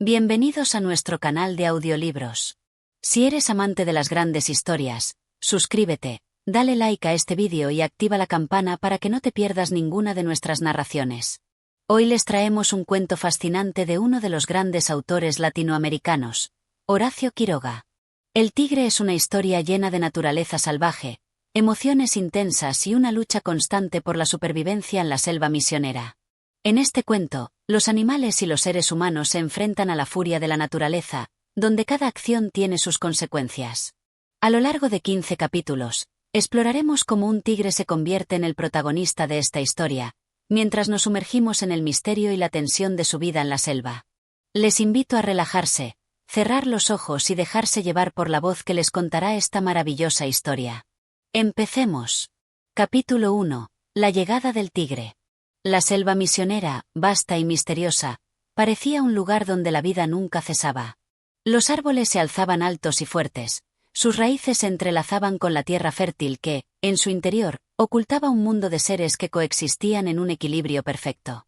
Bienvenidos a nuestro canal de audiolibros. Si eres amante de las grandes historias, suscríbete, dale like a este vídeo y activa la campana para que no te pierdas ninguna de nuestras narraciones. Hoy les traemos un cuento fascinante de uno de los grandes autores latinoamericanos, Horacio Quiroga. El tigre es una historia llena de naturaleza salvaje, emociones intensas y una lucha constante por la supervivencia en la selva misionera. En este cuento, los animales y los seres humanos se enfrentan a la furia de la naturaleza, donde cada acción tiene sus consecuencias. A lo largo de 15 capítulos, exploraremos cómo un tigre se convierte en el protagonista de esta historia, mientras nos sumergimos en el misterio y la tensión de su vida en la selva. Les invito a relajarse, cerrar los ojos y dejarse llevar por la voz que les contará esta maravillosa historia. Empecemos. Capítulo 1. La llegada del tigre. La selva misionera, vasta y misteriosa, parecía un lugar donde la vida nunca cesaba. Los árboles se alzaban altos y fuertes, sus raíces se entrelazaban con la tierra fértil que, en su interior, ocultaba un mundo de seres que coexistían en un equilibrio perfecto.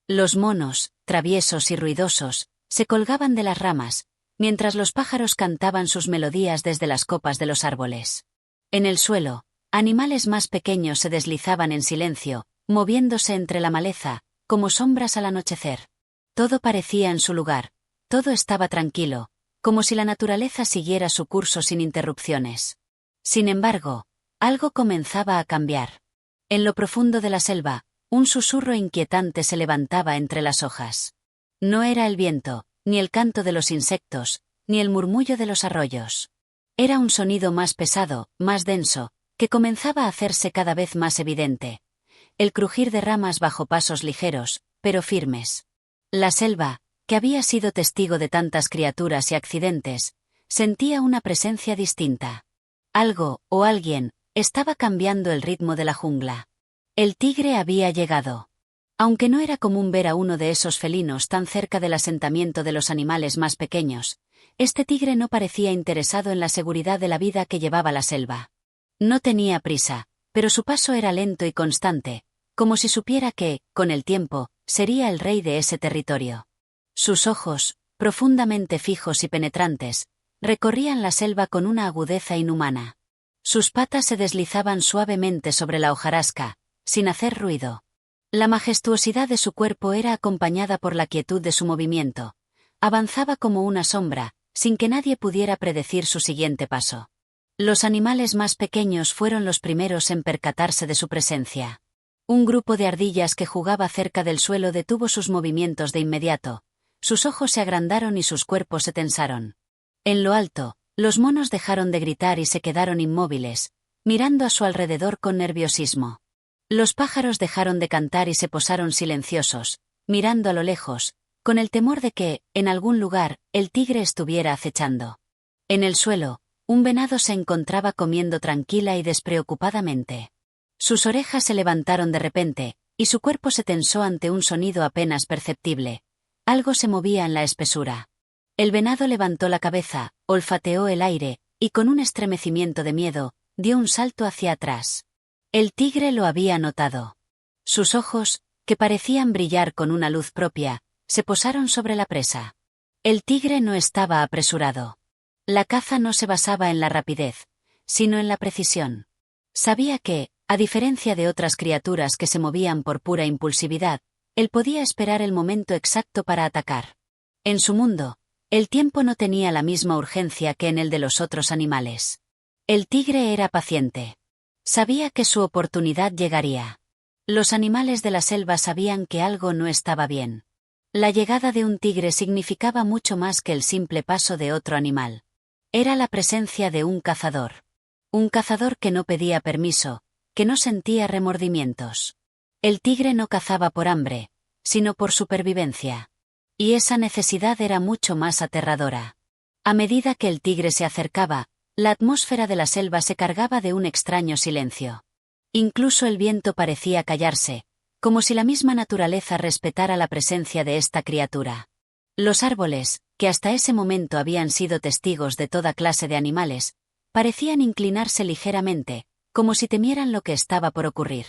Los monos, traviesos y ruidosos, se colgaban de las ramas, mientras los pájaros cantaban sus melodías desde las copas de los árboles. En el suelo, animales más pequeños se deslizaban en silencio, moviéndose entre la maleza, como sombras al anochecer. Todo parecía en su lugar, todo estaba tranquilo, como si la naturaleza siguiera su curso sin interrupciones. Sin embargo, algo comenzaba a cambiar. En lo profundo de la selva, un susurro inquietante se levantaba entre las hojas. No era el viento, ni el canto de los insectos, ni el murmullo de los arroyos. Era un sonido más pesado, más denso, que comenzaba a hacerse cada vez más evidente. El crujir de ramas bajo pasos ligeros, pero firmes. La selva, que había sido testigo de tantas criaturas y accidentes, sentía una presencia distinta. Algo, o alguien, estaba cambiando el ritmo de la jungla. El tigre había llegado. Aunque no era común ver a uno de esos felinos tan cerca del asentamiento de los animales más pequeños, este tigre no parecía interesado en la seguridad de la vida que llevaba la selva. No tenía prisa, pero su paso era lento y constante, como si supiera que, con el tiempo, sería el rey de ese territorio. Sus ojos, profundamente fijos y penetrantes, recorrían la selva con una agudeza inhumana. Sus patas se deslizaban suavemente sobre la hojarasca, sin hacer ruido. La majestuosidad de su cuerpo era acompañada por la quietud de su movimiento. Avanzaba como una sombra, sin que nadie pudiera predecir su siguiente paso. Los animales más pequeños fueron los primeros en percatarse de su presencia. Un grupo de ardillas que jugaba cerca del suelo detuvo sus movimientos de inmediato. Sus ojos se agrandaron y sus cuerpos se tensaron. En lo alto, los monos dejaron de gritar y se quedaron inmóviles, mirando a su alrededor con nerviosismo. Los pájaros dejaron de cantar y se posaron silenciosos, mirando a lo lejos, con el temor de que, en algún lugar, el tigre estuviera acechando. En el suelo, un venado se encontraba comiendo tranquila y despreocupadamente. Sus orejas se levantaron de repente, y su cuerpo se tensó ante un sonido apenas perceptible. Algo se movía en la espesura. El venado levantó la cabeza, olfateó el aire, y con un estremecimiento de miedo, dio un salto hacia atrás. El tigre lo había notado. Sus ojos, que parecían brillar con una luz propia, se posaron sobre la presa. El tigre no estaba apresurado. La caza no se basaba en la rapidez, sino en la precisión. Sabía que, a diferencia de otras criaturas que se movían por pura impulsividad, él podía esperar el momento exacto para atacar. En su mundo, el tiempo no tenía la misma urgencia que en el de los otros animales. El tigre era paciente. Sabía que su oportunidad llegaría. Los animales de la selva sabían que algo no estaba bien. La llegada de un tigre significaba mucho más que el simple paso de otro animal. Era la presencia de un cazador. Un cazador que no pedía permiso, que no sentía remordimientos. El tigre no cazaba por hambre, sino por supervivencia. Y esa necesidad era mucho más aterradora. A medida que el tigre se acercaba, la atmósfera de la selva se cargaba de un extraño silencio. Incluso el viento parecía callarse, como si la misma naturaleza respetara la presencia de esta criatura. Los árboles, que hasta ese momento habían sido testigos de toda clase de animales, parecían inclinarse ligeramente, como si temieran lo que estaba por ocurrir.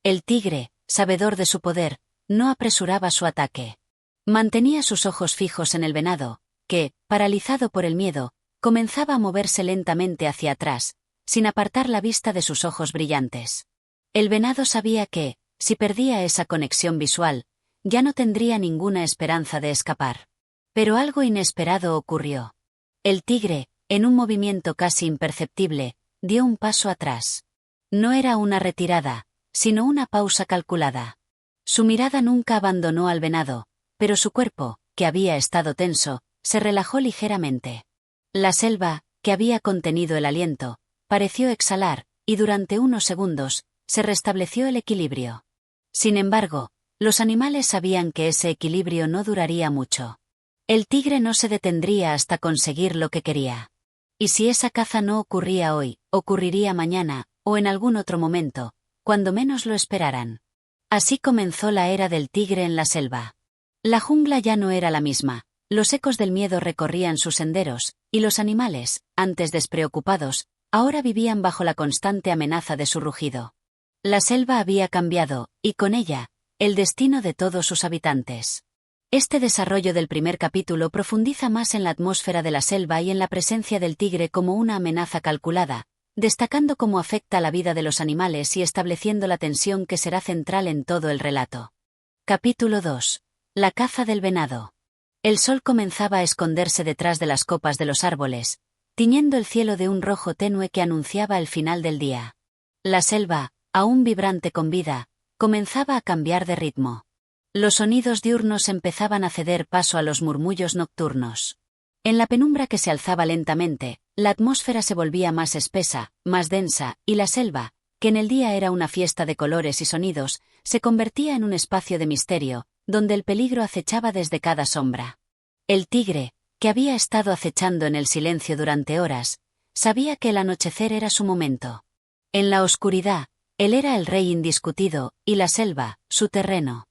El tigre, sabedor de su poder, no apresuraba su ataque. Mantenía sus ojos fijos en el venado, que, paralizado por el miedo, comenzaba a moverse lentamente hacia atrás, sin apartar la vista de sus ojos brillantes. El venado sabía que, si perdía esa conexión visual, ya no tendría ninguna esperanza de escapar. Pero algo inesperado ocurrió. El tigre, en un movimiento casi imperceptible, dio un paso atrás. No era una retirada, sino una pausa calculada. Su mirada nunca abandonó al venado, pero su cuerpo, que había estado tenso, se relajó ligeramente. La selva, que había contenido el aliento, pareció exhalar, y durante unos segundos, se restableció el equilibrio. Sin embargo, los animales sabían que ese equilibrio no duraría mucho. El tigre no se detendría hasta conseguir lo que quería. Y si esa caza no ocurría hoy, ocurriría mañana, o en algún otro momento, cuando menos lo esperaran. Así comenzó la era del tigre en la selva. La jungla ya no era la misma, los ecos del miedo recorrían sus senderos, y los animales, antes despreocupados, ahora vivían bajo la constante amenaza de su rugido. La selva había cambiado, y con ella, el destino de todos sus habitantes. Este desarrollo del primer capítulo profundiza más en la atmósfera de la selva y en la presencia del tigre como una amenaza calculada, destacando cómo afecta la vida de los animales y estableciendo la tensión que será central en todo el relato. Capítulo 2. La caza del venado. El sol comenzaba a esconderse detrás de las copas de los árboles, tiñendo el cielo de un rojo tenue que anunciaba el final del día. La selva, aún vibrante con vida, comenzaba a cambiar de ritmo. Los sonidos diurnos empezaban a ceder paso a los murmullos nocturnos. En la penumbra que se alzaba lentamente, la atmósfera se volvía más espesa, más densa, y la selva, que en el día era una fiesta de colores y sonidos, se convertía en un espacio de misterio, donde el peligro acechaba desde cada sombra. El tigre, que había estado acechando en el silencio durante horas, sabía que el anochecer era su momento. En la oscuridad, él era el rey indiscutido, y la selva, su terreno.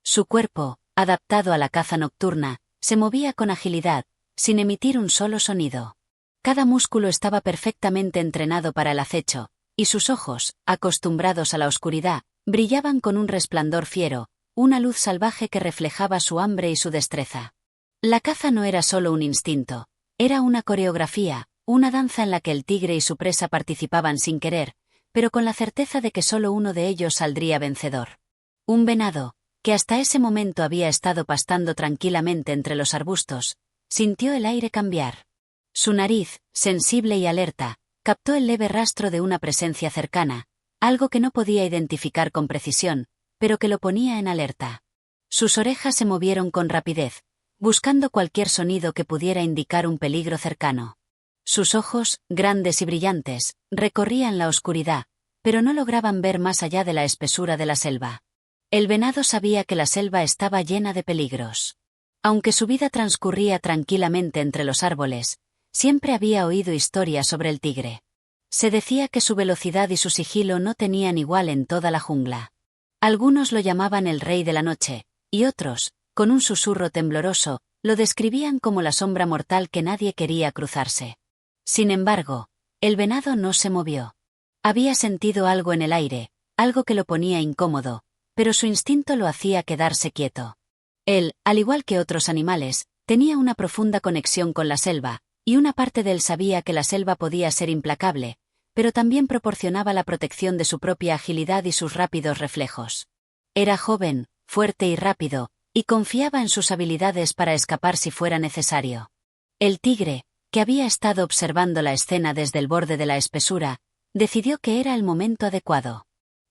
Su cuerpo, adaptado a la caza nocturna, se movía con agilidad, sin emitir un solo sonido. Cada músculo estaba perfectamente entrenado para el acecho, y sus ojos, acostumbrados a la oscuridad, brillaban con un resplandor fiero, una luz salvaje que reflejaba su hambre y su destreza. La caza no era solo un instinto, era una coreografía, una danza en la que el tigre y su presa participaban sin querer, pero con la certeza de que solo uno de ellos saldría vencedor. Un venado, que hasta ese momento había estado pastando tranquilamente entre los arbustos, sintió el aire cambiar. Su nariz, sensible y alerta, captó el leve rastro de una presencia cercana, algo que no podía identificar con precisión, pero que lo ponía en alerta. Sus orejas se movieron con rapidez, buscando cualquier sonido que pudiera indicar un peligro cercano. Sus ojos, grandes y brillantes, recorrían la oscuridad, pero no lograban ver más allá de la espesura de la selva. El venado sabía que la selva estaba llena de peligros. Aunque su vida transcurría tranquilamente entre los árboles, siempre había oído historias sobre el tigre. Se decía que su velocidad y su sigilo no tenían igual en toda la jungla. Algunos lo llamaban el rey de la noche, y otros, con un susurro tembloroso, lo describían como la sombra mortal que nadie quería cruzarse. Sin embargo, el venado no se movió. Había sentido algo en el aire, algo que lo ponía incómodo, pero su instinto lo hacía quedarse quieto. Él, al igual que otros animales, tenía una profunda conexión con la selva, y una parte de él sabía que la selva podía ser implacable, pero también proporcionaba la protección de su propia agilidad y sus rápidos reflejos. Era joven, fuerte y rápido, y confiaba en sus habilidades para escapar si fuera necesario. El tigre, que había estado observando la escena desde el borde de la espesura, decidió que era el momento adecuado.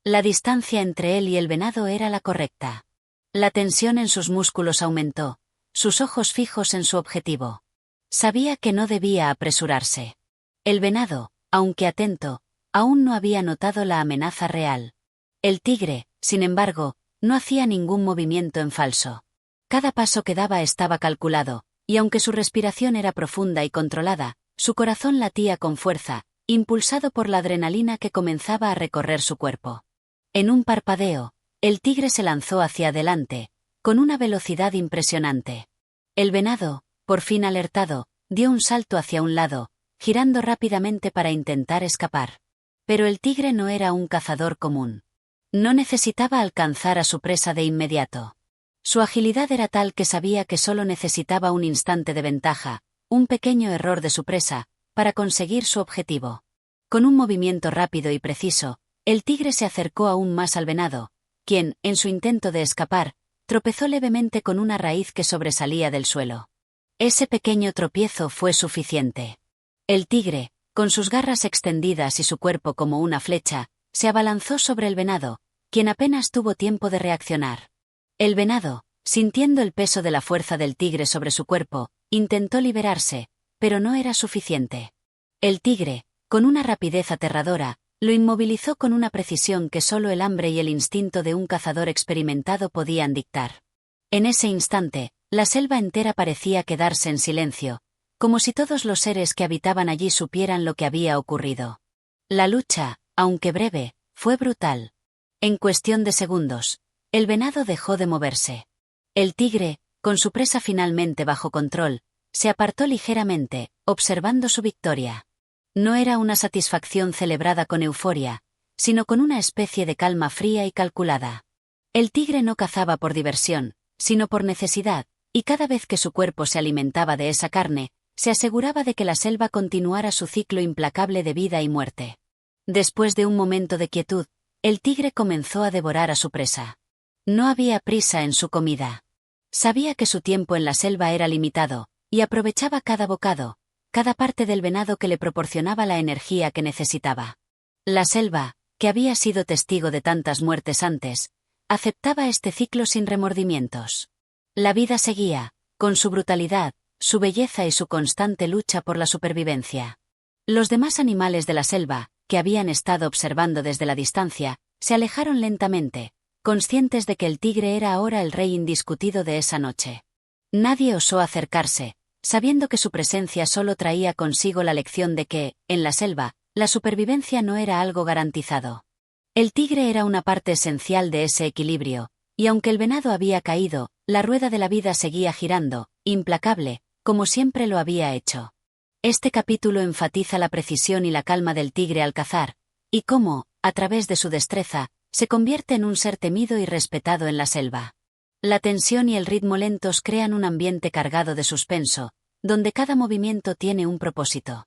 La distancia entre él y el venado era la correcta. La tensión en sus músculos aumentó, sus ojos fijos en su objetivo. Sabía que no debía apresurarse. El venado, aunque atento, aún no había notado la amenaza real. El tigre, sin embargo, no hacía ningún movimiento en falso. Cada paso que daba estaba calculado, y aunque su respiración era profunda y controlada, su corazón latía con fuerza, impulsado por la adrenalina que comenzaba a recorrer su cuerpo. En un parpadeo, el tigre se lanzó hacia adelante, con una velocidad impresionante. El venado, por fin alertado, dio un salto hacia un lado, girando rápidamente para intentar escapar. Pero el tigre no era un cazador común. No necesitaba alcanzar a su presa de inmediato. Su agilidad era tal que sabía que solo necesitaba un instante de ventaja, un pequeño error de su presa, para conseguir su objetivo. Con un movimiento rápido y preciso, el tigre se acercó aún más al venado, quien, en su intento de escapar, tropezó levemente con una raíz que sobresalía del suelo. Ese pequeño tropiezo fue suficiente. El tigre, con sus garras extendidas y su cuerpo como una flecha, se abalanzó sobre el venado, quien apenas tuvo tiempo de reaccionar. El venado, sintiendo el peso de la fuerza del tigre sobre su cuerpo, intentó liberarse, pero no era suficiente. El tigre, con una rapidez aterradora, lo inmovilizó con una precisión que solo el hambre y el instinto de un cazador experimentado podían dictar. En ese instante, la selva entera parecía quedarse en silencio, como si todos los seres que habitaban allí supieran lo que había ocurrido. La lucha, aunque breve, fue brutal. En cuestión de segundos, el venado dejó de moverse. El tigre, con su presa finalmente bajo control, se apartó ligeramente, observando su victoria. No era una satisfacción celebrada con euforia, sino con una especie de calma fría y calculada. El tigre no cazaba por diversión, sino por necesidad, y cada vez que su cuerpo se alimentaba de esa carne, se aseguraba de que la selva continuara su ciclo implacable de vida y muerte. Después de un momento de quietud, el tigre comenzó a devorar a su presa. No había prisa en su comida. Sabía que su tiempo en la selva era limitado, y aprovechaba cada bocado, cada parte del venado que le proporcionaba la energía que necesitaba. La selva, que había sido testigo de tantas muertes antes, aceptaba este ciclo sin remordimientos. La vida seguía, con su brutalidad, su belleza y su constante lucha por la supervivencia. Los demás animales de la selva, que habían estado observando desde la distancia, se alejaron lentamente, conscientes de que el tigre era ahora el rey indiscutido de esa noche. Nadie osó acercarse, sabiendo que su presencia solo traía consigo la lección de que, en la selva, la supervivencia no era algo garantizado. El tigre era una parte esencial de ese equilibrio, y aunque el venado había caído, la rueda de la vida seguía girando, implacable, como siempre lo había hecho. Este capítulo enfatiza la precisión y la calma del tigre al cazar, y cómo, a través de su destreza, se convierte en un ser temido y respetado en la selva. La tensión y el ritmo lentos crean un ambiente cargado de suspenso, donde cada movimiento tiene un propósito.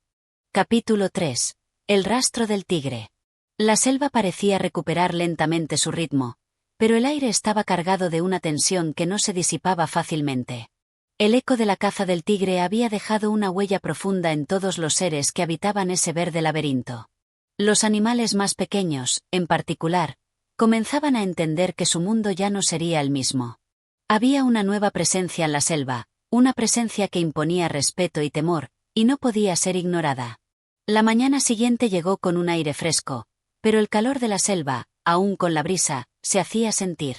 Capítulo 3. El rastro del tigre. La selva parecía recuperar lentamente su ritmo, pero el aire estaba cargado de una tensión que no se disipaba fácilmente. El eco de la caza del tigre había dejado una huella profunda en todos los seres que habitaban ese verde laberinto. Los animales más pequeños, en particular, comenzaban a entender que su mundo ya no sería el mismo. Había una nueva presencia en la selva, una presencia que imponía respeto y temor, y no podía ser ignorada. La mañana siguiente llegó con un aire fresco, pero el calor de la selva, aún con la brisa, se hacía sentir.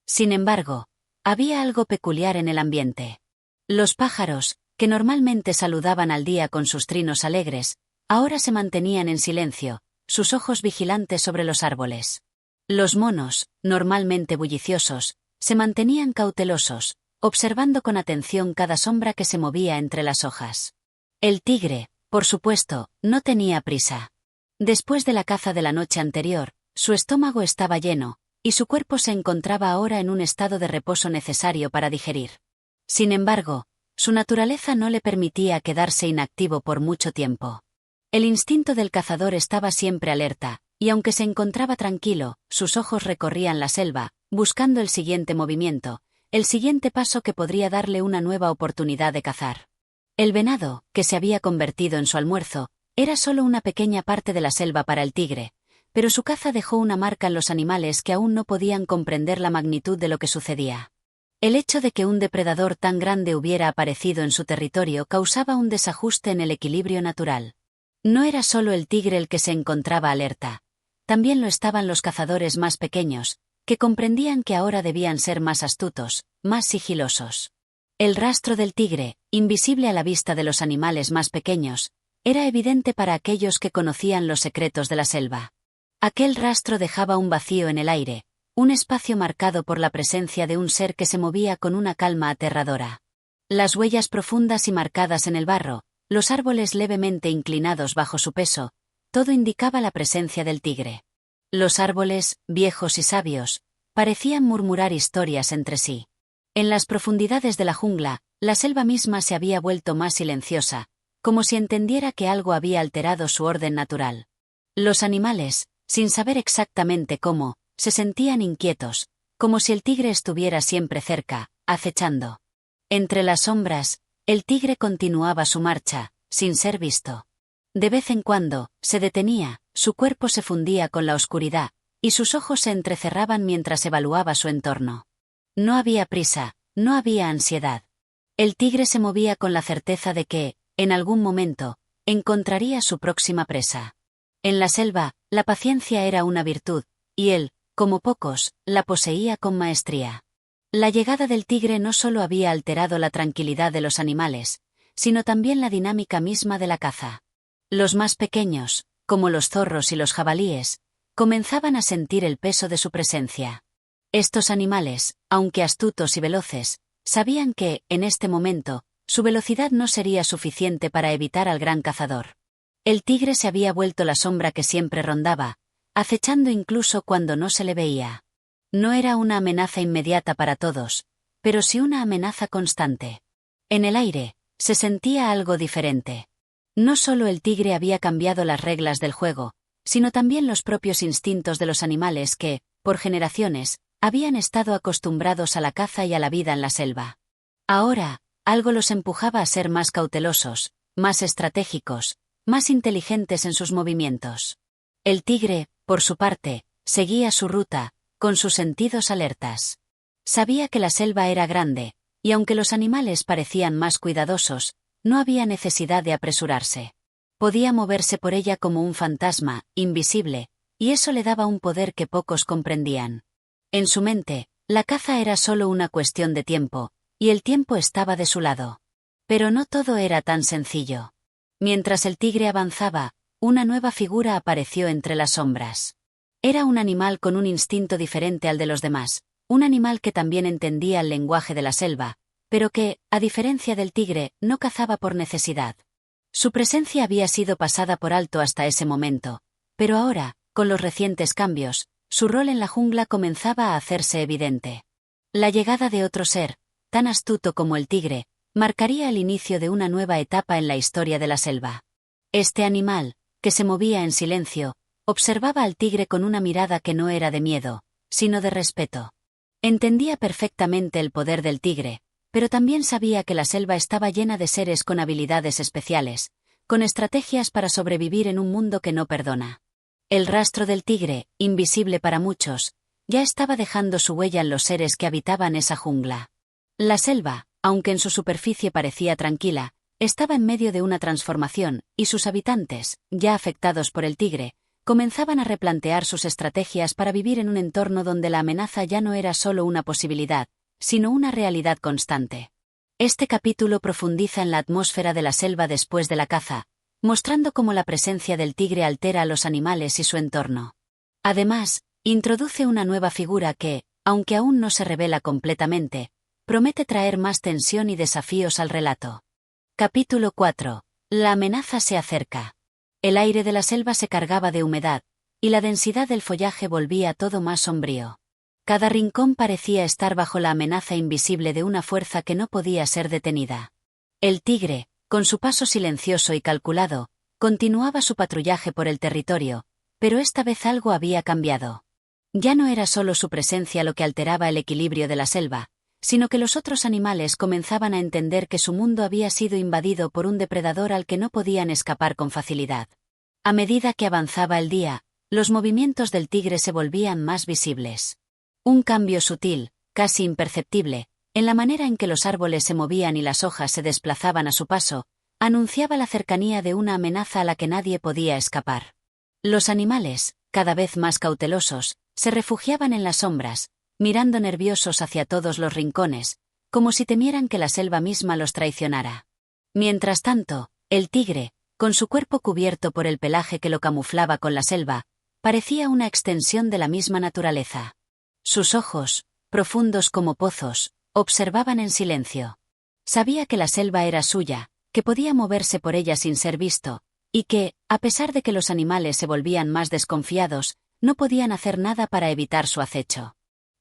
Sin embargo, había algo peculiar en el ambiente. Los pájaros, que normalmente saludaban al día con sus trinos alegres, ahora se mantenían en silencio, sus ojos vigilantes sobre los árboles. Los monos, normalmente bulliciosos, se mantenían cautelosos, observando con atención cada sombra que se movía entre las hojas. El tigre, por supuesto, no tenía prisa. Después de la caza de la noche anterior, su estómago estaba lleno, y su cuerpo se encontraba ahora en un estado de reposo necesario para digerir. Sin embargo, su naturaleza no le permitía quedarse inactivo por mucho tiempo. El instinto del cazador estaba siempre alerta, y aunque se encontraba tranquilo, sus ojos recorrían la selva, buscando el siguiente movimiento, el siguiente paso que podría darle una nueva oportunidad de cazar. El venado, que se había convertido en su almuerzo, era solo una pequeña parte de la selva para el tigre, pero su caza dejó una marca en los animales que aún no podían comprender la magnitud de lo que sucedía. El hecho de que un depredador tan grande hubiera aparecido en su territorio causaba un desajuste en el equilibrio natural. No era solo el tigre el que se encontraba alerta, también lo estaban los cazadores más pequeños, que comprendían que ahora debían ser más astutos, más sigilosos. El rastro del tigre, invisible a la vista de los animales más pequeños, era evidente para aquellos que conocían los secretos de la selva. Aquel rastro dejaba un vacío en el aire, un espacio marcado por la presencia de un ser que se movía con una calma aterradora. Las huellas profundas y marcadas en el barro, los árboles levemente inclinados bajo su peso, todo indicaba la presencia del tigre. Los árboles, viejos y sabios, parecían murmurar historias entre sí. En las profundidades de la jungla, la selva misma se había vuelto más silenciosa, como si entendiera que algo había alterado su orden natural. Los animales, sin saber exactamente cómo, se sentían inquietos, como si el tigre estuviera siempre cerca, acechando. Entre las sombras, el tigre continuaba su marcha, sin ser visto. De vez en cuando, se detenía, su cuerpo se fundía con la oscuridad, y sus ojos se entrecerraban mientras evaluaba su entorno. No había prisa, no había ansiedad. El tigre se movía con la certeza de que, en algún momento, encontraría su próxima presa. En la selva, la paciencia era una virtud, y él, como pocos, la poseía con maestría. La llegada del tigre no solo había alterado la tranquilidad de los animales, sino también la dinámica misma de la caza. Los más pequeños, como los zorros y los jabalíes, comenzaban a sentir el peso de su presencia. Estos animales, aunque astutos y veloces, sabían que, en este momento, su velocidad no sería suficiente para evitar al gran cazador. El tigre se había vuelto la sombra que siempre rondaba, acechando incluso cuando no se le veía. No era una amenaza inmediata para todos, pero sí una amenaza constante. En el aire, se sentía algo diferente. No solo el tigre había cambiado las reglas del juego, sino también los propios instintos de los animales que, por generaciones, habían estado acostumbrados a la caza y a la vida en la selva. Ahora, algo los empujaba a ser más cautelosos, más estratégicos, más inteligentes en sus movimientos. El tigre, por su parte, seguía su ruta, con sus sentidos alertas. Sabía que la selva era grande, y aunque los animales parecían más cuidadosos, no había necesidad de apresurarse. Podía moverse por ella como un fantasma, invisible, y eso le daba un poder que pocos comprendían. En su mente, la caza era solo una cuestión de tiempo, y el tiempo estaba de su lado. Pero no todo era tan sencillo. Mientras el tigre avanzaba, una nueva figura apareció entre las sombras. Era un animal con un instinto diferente al de los demás, un animal que también entendía el lenguaje de la selva, pero que, a diferencia del tigre, no cazaba por necesidad. Su presencia había sido pasada por alto hasta ese momento, pero ahora, con los recientes cambios, su rol en la jungla comenzaba a hacerse evidente. La llegada de otro ser, tan astuto como el tigre, marcaría el inicio de una nueva etapa en la historia de la selva. Este animal, que se movía en silencio, observaba al tigre con una mirada que no era de miedo, sino de respeto. Entendía perfectamente el poder del tigre, pero también sabía que la selva estaba llena de seres con habilidades especiales, con estrategias para sobrevivir en un mundo que no perdona. El rastro del tigre, invisible para muchos, ya estaba dejando su huella en los seres que habitaban esa jungla. La selva, aunque en su superficie parecía tranquila, estaba en medio de una transformación, y sus habitantes, ya afectados por el tigre, comenzaban a replantear sus estrategias para vivir en un entorno donde la amenaza ya no era solo una posibilidad, sino una realidad constante. Este capítulo profundiza en la atmósfera de la selva después de la caza, mostrando cómo la presencia del tigre altera a los animales y su entorno. Además, introduce una nueva figura que, aunque aún no se revela completamente, promete traer más tensión y desafíos al relato. Capítulo 4. La amenaza se acerca. El aire de la selva se cargaba de humedad, y la densidad del follaje volvía todo más sombrío. Cada rincón parecía estar bajo la amenaza invisible de una fuerza que no podía ser detenida. El tigre, con su paso silencioso y calculado, continuaba su patrullaje por el territorio, pero esta vez algo había cambiado. Ya no era solo su presencia lo que alteraba el equilibrio de la selva, sino que los otros animales comenzaban a entender que su mundo había sido invadido por un depredador al que no podían escapar con facilidad. A medida que avanzaba el día, los movimientos del tigre se volvían más visibles. Un cambio sutil, casi imperceptible, en la manera en que los árboles se movían y las hojas se desplazaban a su paso, anunciaba la cercanía de una amenaza a la que nadie podía escapar. Los animales, cada vez más cautelosos, se refugiaban en las sombras, mirando nerviosos hacia todos los rincones, como si temieran que la selva misma los traicionara. Mientras tanto, el tigre, con su cuerpo cubierto por el pelaje que lo camuflaba con la selva, parecía una extensión de la misma naturaleza. Sus ojos, profundos como pozos, observaban en silencio. Sabía que la selva era suya, que podía moverse por ella sin ser visto, y que, a pesar de que los animales se volvían más desconfiados, no podían hacer nada para evitar su acecho.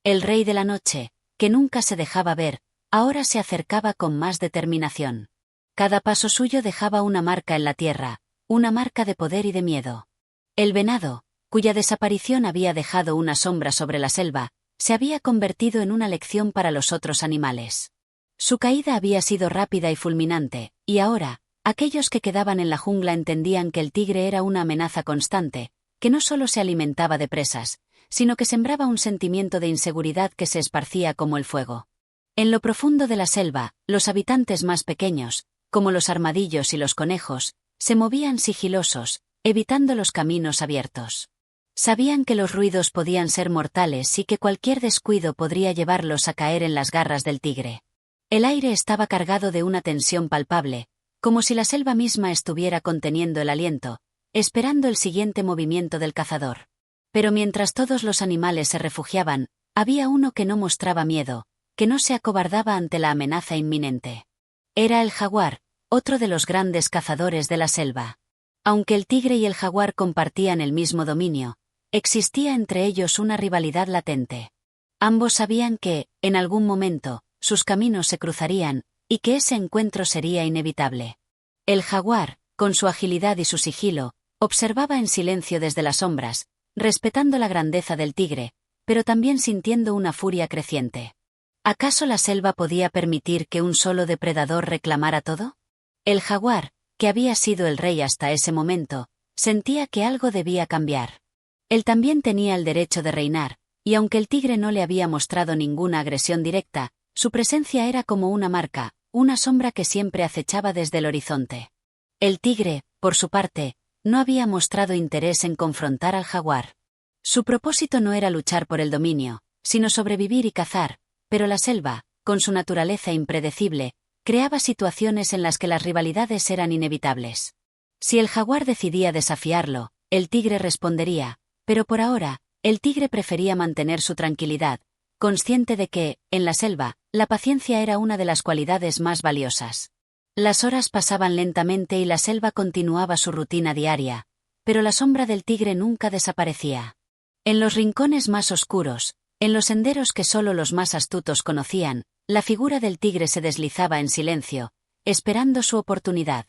El rey de la noche, que nunca se dejaba ver, ahora se acercaba con más determinación. Cada paso suyo dejaba una marca en la tierra, una marca de poder y de miedo. El venado, cuya desaparición había dejado una sombra sobre la selva, se había convertido en una lección para los otros animales. Su caída había sido rápida y fulminante, y ahora, aquellos que quedaban en la jungla entendían que el tigre era una amenaza constante, que no solo se alimentaba de presas, sino que sembraba un sentimiento de inseguridad que se esparcía como el fuego. En lo profundo de la selva, los habitantes más pequeños, como los armadillos y los conejos, se movían sigilosos, evitando los caminos abiertos. Sabían que los ruidos podían ser mortales y que cualquier descuido podría llevarlos a caer en las garras del tigre. El aire estaba cargado de una tensión palpable, como si la selva misma estuviera conteniendo el aliento, esperando el siguiente movimiento del cazador. Pero mientras todos los animales se refugiaban, había uno que no mostraba miedo, que no se acobardaba ante la amenaza inminente. Era el jaguar, otro de los grandes cazadores de la selva. Aunque el tigre y el jaguar compartían el mismo dominio, existía entre ellos una rivalidad latente. Ambos sabían que, en algún momento, sus caminos se cruzarían, y que ese encuentro sería inevitable. El jaguar, con su agilidad y su sigilo, observaba en silencio desde las sombras, respetando la grandeza del tigre, pero también sintiendo una furia creciente. ¿Acaso la selva podía permitir que un solo depredador reclamara todo? El jaguar, que había sido el rey hasta ese momento, sentía que algo debía cambiar. Él también tenía el derecho de reinar, y aunque el tigre no le había mostrado ninguna agresión directa, su presencia era como una marca, una sombra que siempre acechaba desde el horizonte. El tigre, por su parte, no había mostrado interés en confrontar al jaguar. Su propósito no era luchar por el dominio, sino sobrevivir y cazar, pero la selva, con su naturaleza impredecible, creaba situaciones en las que las rivalidades eran inevitables. Si el jaguar decidía desafiarlo, el tigre respondería, pero por ahora, el tigre prefería mantener su tranquilidad, consciente de que, en la selva, la paciencia era una de las cualidades más valiosas. Las horas pasaban lentamente y la selva continuaba su rutina diaria, pero la sombra del tigre nunca desaparecía. En los rincones más oscuros, en los senderos que solo los más astutos conocían, la figura del tigre se deslizaba en silencio, esperando su oportunidad.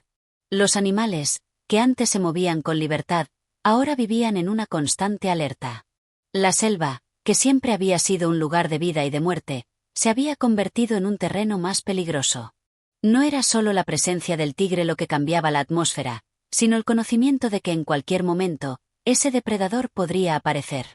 Los animales, que antes se movían con libertad, ahora vivían en una constante alerta. La selva, que siempre había sido un lugar de vida y de muerte, se había convertido en un terreno más peligroso. No era solo la presencia del tigre lo que cambiaba la atmósfera, sino el conocimiento de que en cualquier momento, ese depredador podría aparecer.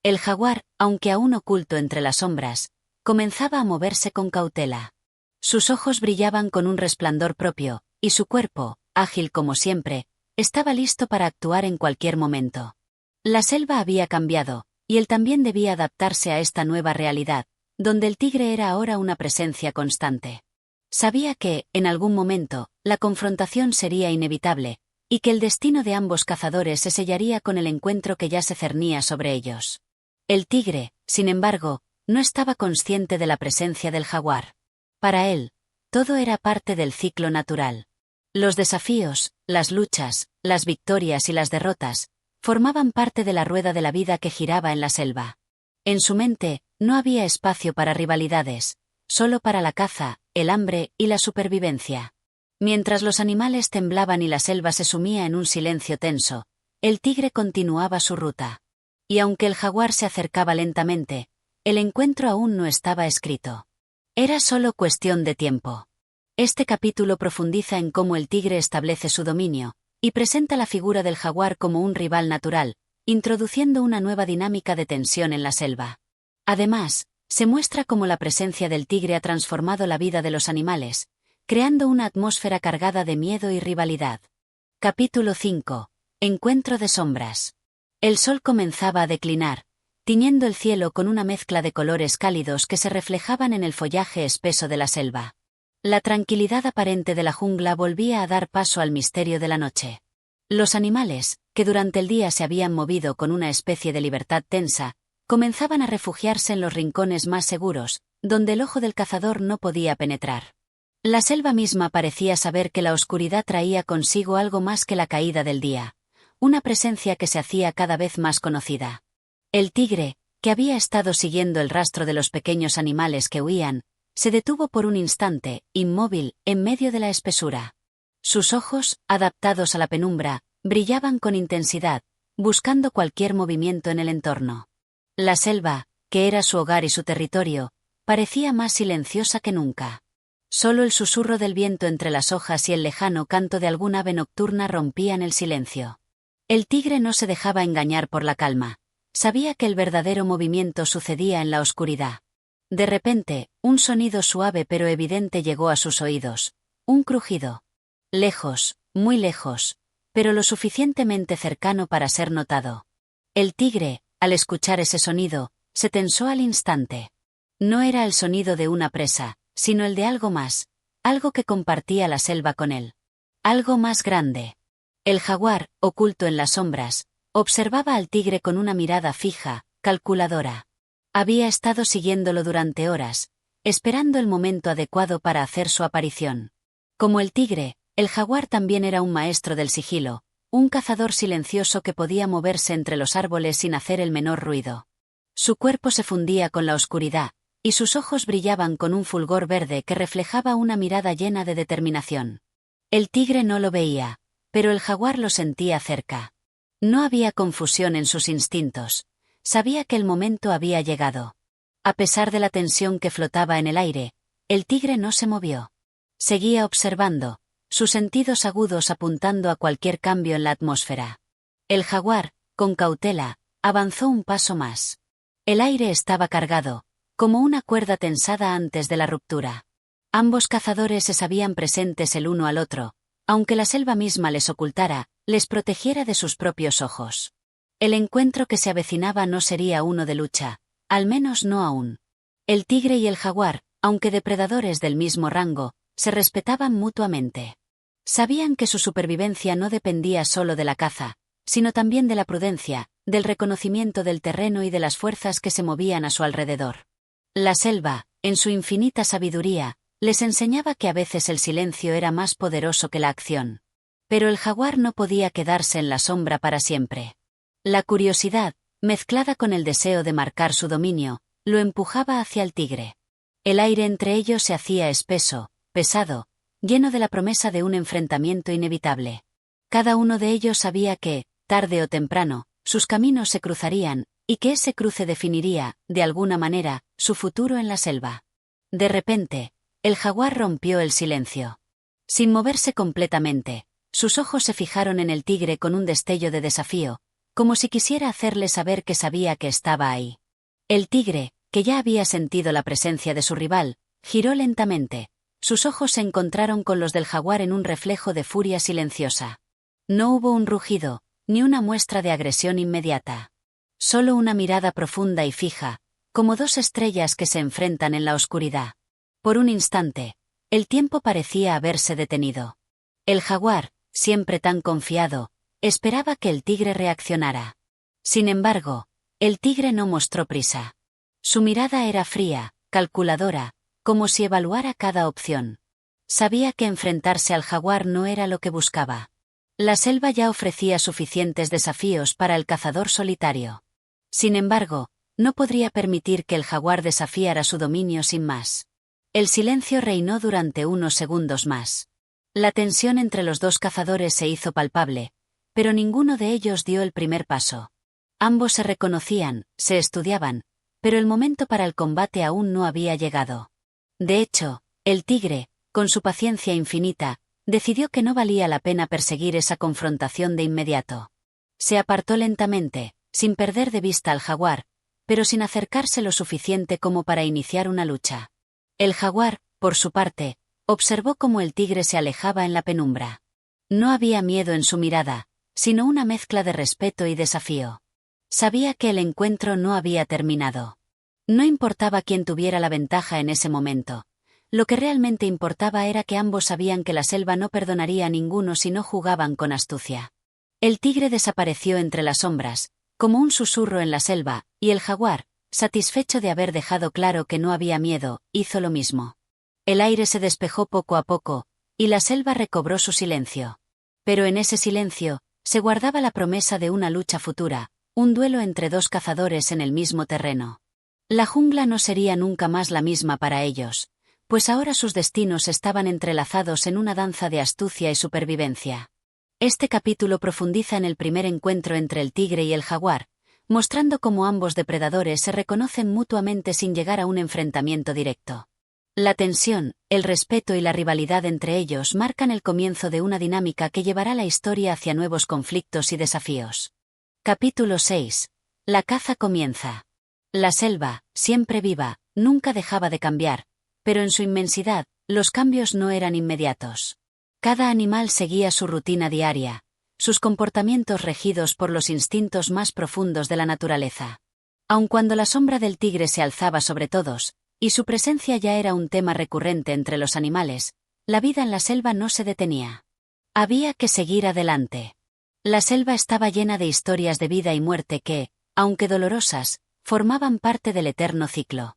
El jaguar, aunque aún oculto entre las sombras, comenzaba a moverse con cautela. Sus ojos brillaban con un resplandor propio, y su cuerpo, ágil como siempre, estaba listo para actuar en cualquier momento. La selva había cambiado, y él también debía adaptarse a esta nueva realidad, donde el tigre era ahora una presencia constante. Sabía que, en algún momento, la confrontación sería inevitable, y que el destino de ambos cazadores se sellaría con el encuentro que ya se cernía sobre ellos. El tigre, sin embargo, no estaba consciente de la presencia del jaguar. Para él, todo era parte del ciclo natural. Los desafíos, las luchas, las victorias y las derrotas, formaban parte de la rueda de la vida que giraba en la selva. En su mente, no había espacio para rivalidades, solo para la caza, el hambre y la supervivencia. Mientras los animales temblaban y la selva se sumía en un silencio tenso, el tigre continuaba su ruta. Y aunque el jaguar se acercaba lentamente, el encuentro aún no estaba escrito. Era solo cuestión de tiempo. Este capítulo profundiza en cómo el tigre establece su dominio, y presenta la figura del jaguar como un rival natural, introduciendo una nueva dinámica de tensión en la selva. Además, se muestra cómo la presencia del tigre ha transformado la vida de los animales, creando una atmósfera cargada de miedo y rivalidad. Capítulo 5. Encuentro de sombras. El sol comenzaba a declinar, tiñendo el cielo con una mezcla de colores cálidos que se reflejaban en el follaje espeso de la selva. La tranquilidad aparente de la jungla volvía a dar paso al misterio de la noche. Los animales, que durante el día se habían movido con una especie de libertad tensa, comenzaban a refugiarse en los rincones más seguros, donde el ojo del cazador no podía penetrar. La selva misma parecía saber que la oscuridad traía consigo algo más que la caída del día, una presencia que se hacía cada vez más conocida. El tigre, que había estado siguiendo el rastro de los pequeños animales que huían, se detuvo por un instante, inmóvil, en medio de la espesura. Sus ojos, adaptados a la penumbra, brillaban con intensidad, buscando cualquier movimiento en el entorno. La selva, que era su hogar y su territorio, parecía más silenciosa que nunca. Solo el susurro del viento entre las hojas y el lejano canto de alguna ave nocturna rompían el silencio. El tigre no se dejaba engañar por la calma. Sabía que el verdadero movimiento sucedía en la oscuridad. De repente, un sonido suave pero evidente llegó a sus oídos. Un crujido. Lejos, muy lejos, pero lo suficientemente cercano para ser notado. El tigre, al escuchar ese sonido, se tensó al instante. No era el sonido de una presa, sino el de algo más, algo que compartía la selva con él. Algo más grande. El jaguar, oculto en las sombras, observaba al tigre con una mirada fija, calculadora. Había estado siguiéndolo durante horas, esperando el momento adecuado para hacer su aparición. Como el tigre, el jaguar también era un maestro del sigilo, un cazador silencioso que podía moverse entre los árboles sin hacer el menor ruido. Su cuerpo se fundía con la oscuridad, y sus ojos brillaban con un fulgor verde que reflejaba una mirada llena de determinación. El tigre no lo veía, pero el jaguar lo sentía cerca. No había confusión en sus instintos. Sabía que el momento había llegado. A pesar de la tensión que flotaba en el aire, el tigre no se movió. Seguía observando, sus sentidos agudos apuntando a cualquier cambio en la atmósfera. El jaguar, con cautela, avanzó un paso más. El aire estaba cargado, como una cuerda tensada antes de la ruptura. Ambos cazadores se sabían presentes el uno al otro, aunque la selva misma les ocultara, les protegiera de sus propios ojos. El encuentro que se avecinaba no sería uno de lucha, al menos no aún. El tigre y el jaguar, aunque depredadores del mismo rango, se respetaban mutuamente. Sabían que su supervivencia no dependía solo de la caza, sino también de la prudencia, del reconocimiento del terreno y de las fuerzas que se movían a su alrededor. La selva, en su infinita sabiduría, les enseñaba que a veces el silencio era más poderoso que la acción. Pero el jaguar no podía quedarse en la sombra para siempre. La curiosidad, mezclada con el deseo de marcar su dominio, lo empujaba hacia el tigre. El aire entre ellos se hacía espeso, pesado, lleno de la promesa de un enfrentamiento inevitable. Cada uno de ellos sabía que, tarde o temprano, sus caminos se cruzarían, y que ese cruce definiría, de alguna manera, su futuro en la selva. De repente, el jaguar rompió el silencio. Sin moverse completamente, sus ojos se fijaron en el tigre con un destello de desafío, como si quisiera hacerle saber que sabía que estaba ahí. El tigre, que ya había sentido la presencia de su rival, giró lentamente. Sus ojos se encontraron con los del jaguar en un reflejo de furia silenciosa. No hubo un rugido, ni una muestra de agresión inmediata. Solo una mirada profunda y fija, como dos estrellas que se enfrentan en la oscuridad. Por un instante, el tiempo parecía haberse detenido. El jaguar, siempre tan confiado, esperaba que el tigre reaccionara. Sin embargo, el tigre no mostró prisa. Su mirada era fría, calculadora, como si evaluara cada opción. Sabía que enfrentarse al jaguar no era lo que buscaba. La selva ya ofrecía suficientes desafíos para el cazador solitario. Sin embargo, no podría permitir que el jaguar desafiara su dominio sin más. El silencio reinó durante unos segundos más. La tensión entre los dos cazadores se hizo palpable, pero ninguno de ellos dio el primer paso. Ambos se reconocían, se estudiaban, pero el momento para el combate aún no había llegado. De hecho, el tigre, con su paciencia infinita, decidió que no valía la pena perseguir esa confrontación de inmediato. Se apartó lentamente, sin perder de vista al jaguar, pero sin acercarse lo suficiente como para iniciar una lucha. El jaguar, por su parte, observó cómo el tigre se alejaba en la penumbra. No había miedo en su mirada, sino una mezcla de respeto y desafío. Sabía que el encuentro no había terminado. No importaba quién tuviera la ventaja en ese momento. Lo que realmente importaba era que ambos sabían que la selva no perdonaría a ninguno si no jugaban con astucia. El tigre desapareció entre las sombras, como un susurro en la selva, y el jaguar, satisfecho de haber dejado claro que no había miedo, hizo lo mismo. El aire se despejó poco a poco, y la selva recobró su silencio. Pero en ese silencio, se guardaba la promesa de una lucha futura, un duelo entre dos cazadores en el mismo terreno. La jungla no sería nunca más la misma para ellos, pues ahora sus destinos estaban entrelazados en una danza de astucia y supervivencia. Este capítulo profundiza en el primer encuentro entre el tigre y el jaguar, mostrando cómo ambos depredadores se reconocen mutuamente sin llegar a un enfrentamiento directo. La tensión, el respeto y la rivalidad entre ellos marcan el comienzo de una dinámica que llevará la historia hacia nuevos conflictos y desafíos. Capítulo 6. La caza comienza. La selva, siempre viva, nunca dejaba de cambiar, pero en su inmensidad, los cambios no eran inmediatos. Cada animal seguía su rutina diaria, sus comportamientos regidos por los instintos más profundos de la naturaleza. Aun cuando la sombra del tigre se alzaba sobre todos, y su presencia ya era un tema recurrente entre los animales, la vida en la selva no se detenía. Había que seguir adelante. La selva estaba llena de historias de vida y muerte que, aunque dolorosas, formaban parte del eterno ciclo.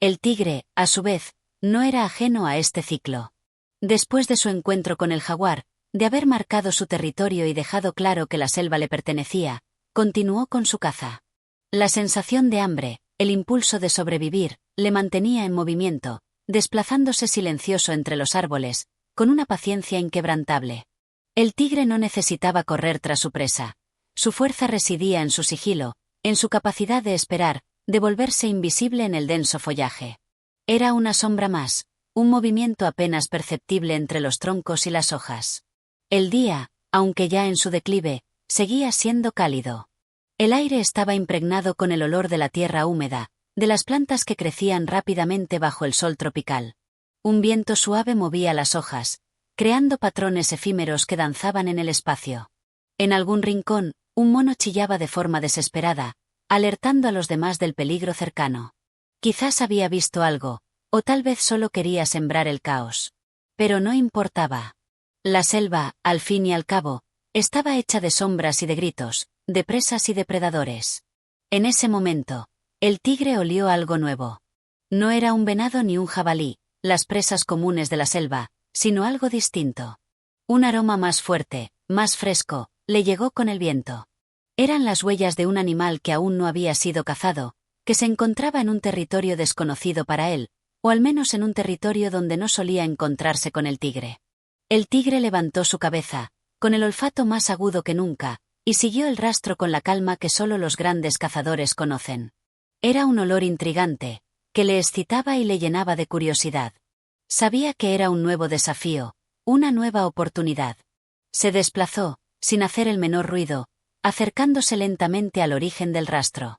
El tigre, a su vez, no era ajeno a este ciclo. Después de su encuentro con el jaguar, de haber marcado su territorio y dejado claro que la selva le pertenecía, continuó con su caza. La sensación de hambre, el impulso de sobrevivir, le mantenía en movimiento, desplazándose silencioso entre los árboles, con una paciencia inquebrantable. El tigre no necesitaba correr tras su presa. Su fuerza residía en su sigilo, en su capacidad de esperar, de volverse invisible en el denso follaje. Era una sombra más, un movimiento apenas perceptible entre los troncos y las hojas. El día, aunque ya en su declive, seguía siendo cálido. El aire estaba impregnado con el olor de la tierra húmeda, de las plantas que crecían rápidamente bajo el sol tropical. Un viento suave movía las hojas, creando patrones efímeros que danzaban en el espacio. En algún rincón, un mono chillaba de forma desesperada, alertando a los demás del peligro cercano. Quizás había visto algo, o tal vez solo quería sembrar el caos. Pero no importaba. La selva, al fin y al cabo, estaba hecha de sombras y de gritos, de presas y depredadores. En ese momento, el tigre olió algo nuevo. No era un venado ni un jabalí, las presas comunes de la selva, sino algo distinto. Un aroma más fuerte, más fresco, le llegó con el viento. Eran las huellas de un animal que aún no había sido cazado, que se encontraba en un territorio desconocido para él, o al menos en un territorio donde no solía encontrarse con el tigre. El tigre levantó su cabeza, con el olfato más agudo que nunca, y siguió el rastro con la calma que solo los grandes cazadores conocen. Era un olor intrigante, que le excitaba y le llenaba de curiosidad. Sabía que era un nuevo desafío, una nueva oportunidad. Se desplazó, sin hacer el menor ruido, acercándose lentamente al origen del rastro.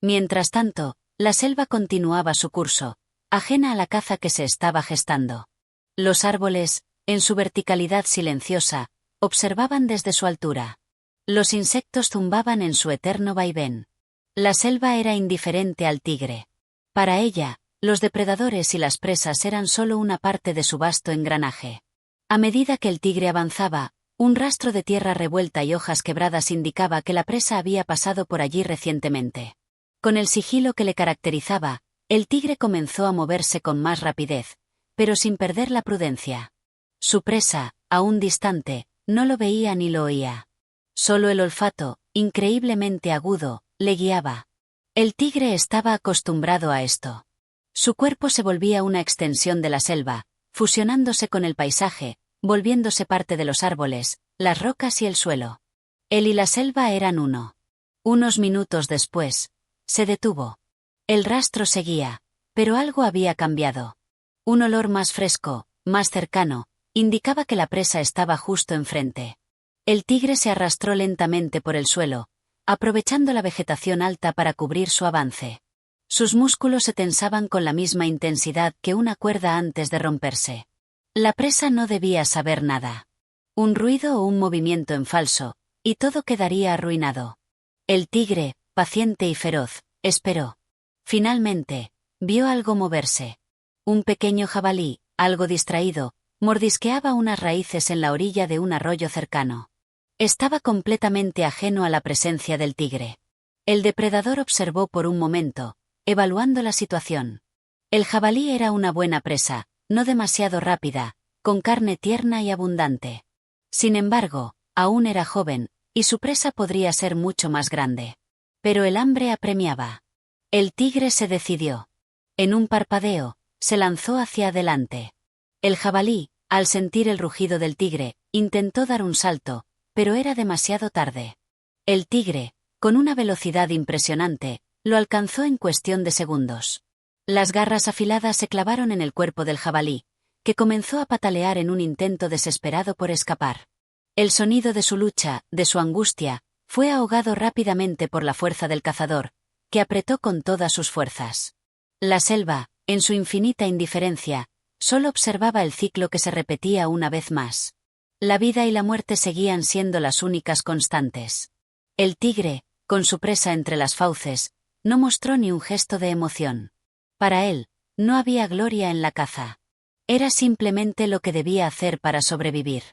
Mientras tanto, la selva continuaba su curso, ajena a la caza que se estaba gestando. Los árboles, en su verticalidad silenciosa, observaban desde su altura. Los insectos zumbaban en su eterno vaivén. La selva era indiferente al tigre. Para ella, los depredadores y las presas eran solo una parte de su vasto engranaje. A medida que el tigre avanzaba, un rastro de tierra revuelta y hojas quebradas indicaba que la presa había pasado por allí recientemente. Con el sigilo que le caracterizaba, el tigre comenzó a moverse con más rapidez, pero sin perder la prudencia. Su presa, aún distante, no lo veía ni lo oía. Solo el olfato, increíblemente agudo, le guiaba. El tigre estaba acostumbrado a esto. Su cuerpo se volvía una extensión de la selva, fusionándose con el paisaje, volviéndose parte de los árboles, las rocas y el suelo. Él y la selva eran uno. Unos minutos después, se detuvo. El rastro seguía, pero algo había cambiado. Un olor más fresco, más cercano, indicaba que la presa estaba justo enfrente. El tigre se arrastró lentamente por el suelo, aprovechando la vegetación alta para cubrir su avance. Sus músculos se tensaban con la misma intensidad que una cuerda antes de romperse. La presa no debía saber nada. Un ruido o un movimiento en falso, y todo quedaría arruinado. El tigre, paciente y feroz, esperó. Finalmente, vio algo moverse. Un pequeño jabalí, algo distraído, mordisqueaba unas raíces en la orilla de un arroyo cercano. Estaba completamente ajeno a la presencia del tigre. El depredador observó por un momento, evaluando la situación. El jabalí era una buena presa, no demasiado rápida, con carne tierna y abundante. Sin embargo, aún era joven, y su presa podría ser mucho más grande. Pero el hambre apremiaba. El tigre se decidió. En un parpadeo, se lanzó hacia adelante. El jabalí, al sentir el rugido del tigre, intentó dar un salto, pero era demasiado tarde. El tigre, con una velocidad impresionante, lo alcanzó en cuestión de segundos. Las garras afiladas se clavaron en el cuerpo del jabalí, que comenzó a patalear en un intento desesperado por escapar. El sonido de su lucha, de su angustia, fue ahogado rápidamente por la fuerza del cazador, que apretó con todas sus fuerzas. La selva, en su infinita indiferencia, solo observaba el ciclo que se repetía una vez más. La vida y la muerte seguían siendo las únicas constantes. El tigre, con su presa entre las fauces, no mostró ni un gesto de emoción. Para él, no había gloria en la caza. Era simplemente lo que debía hacer para sobrevivir.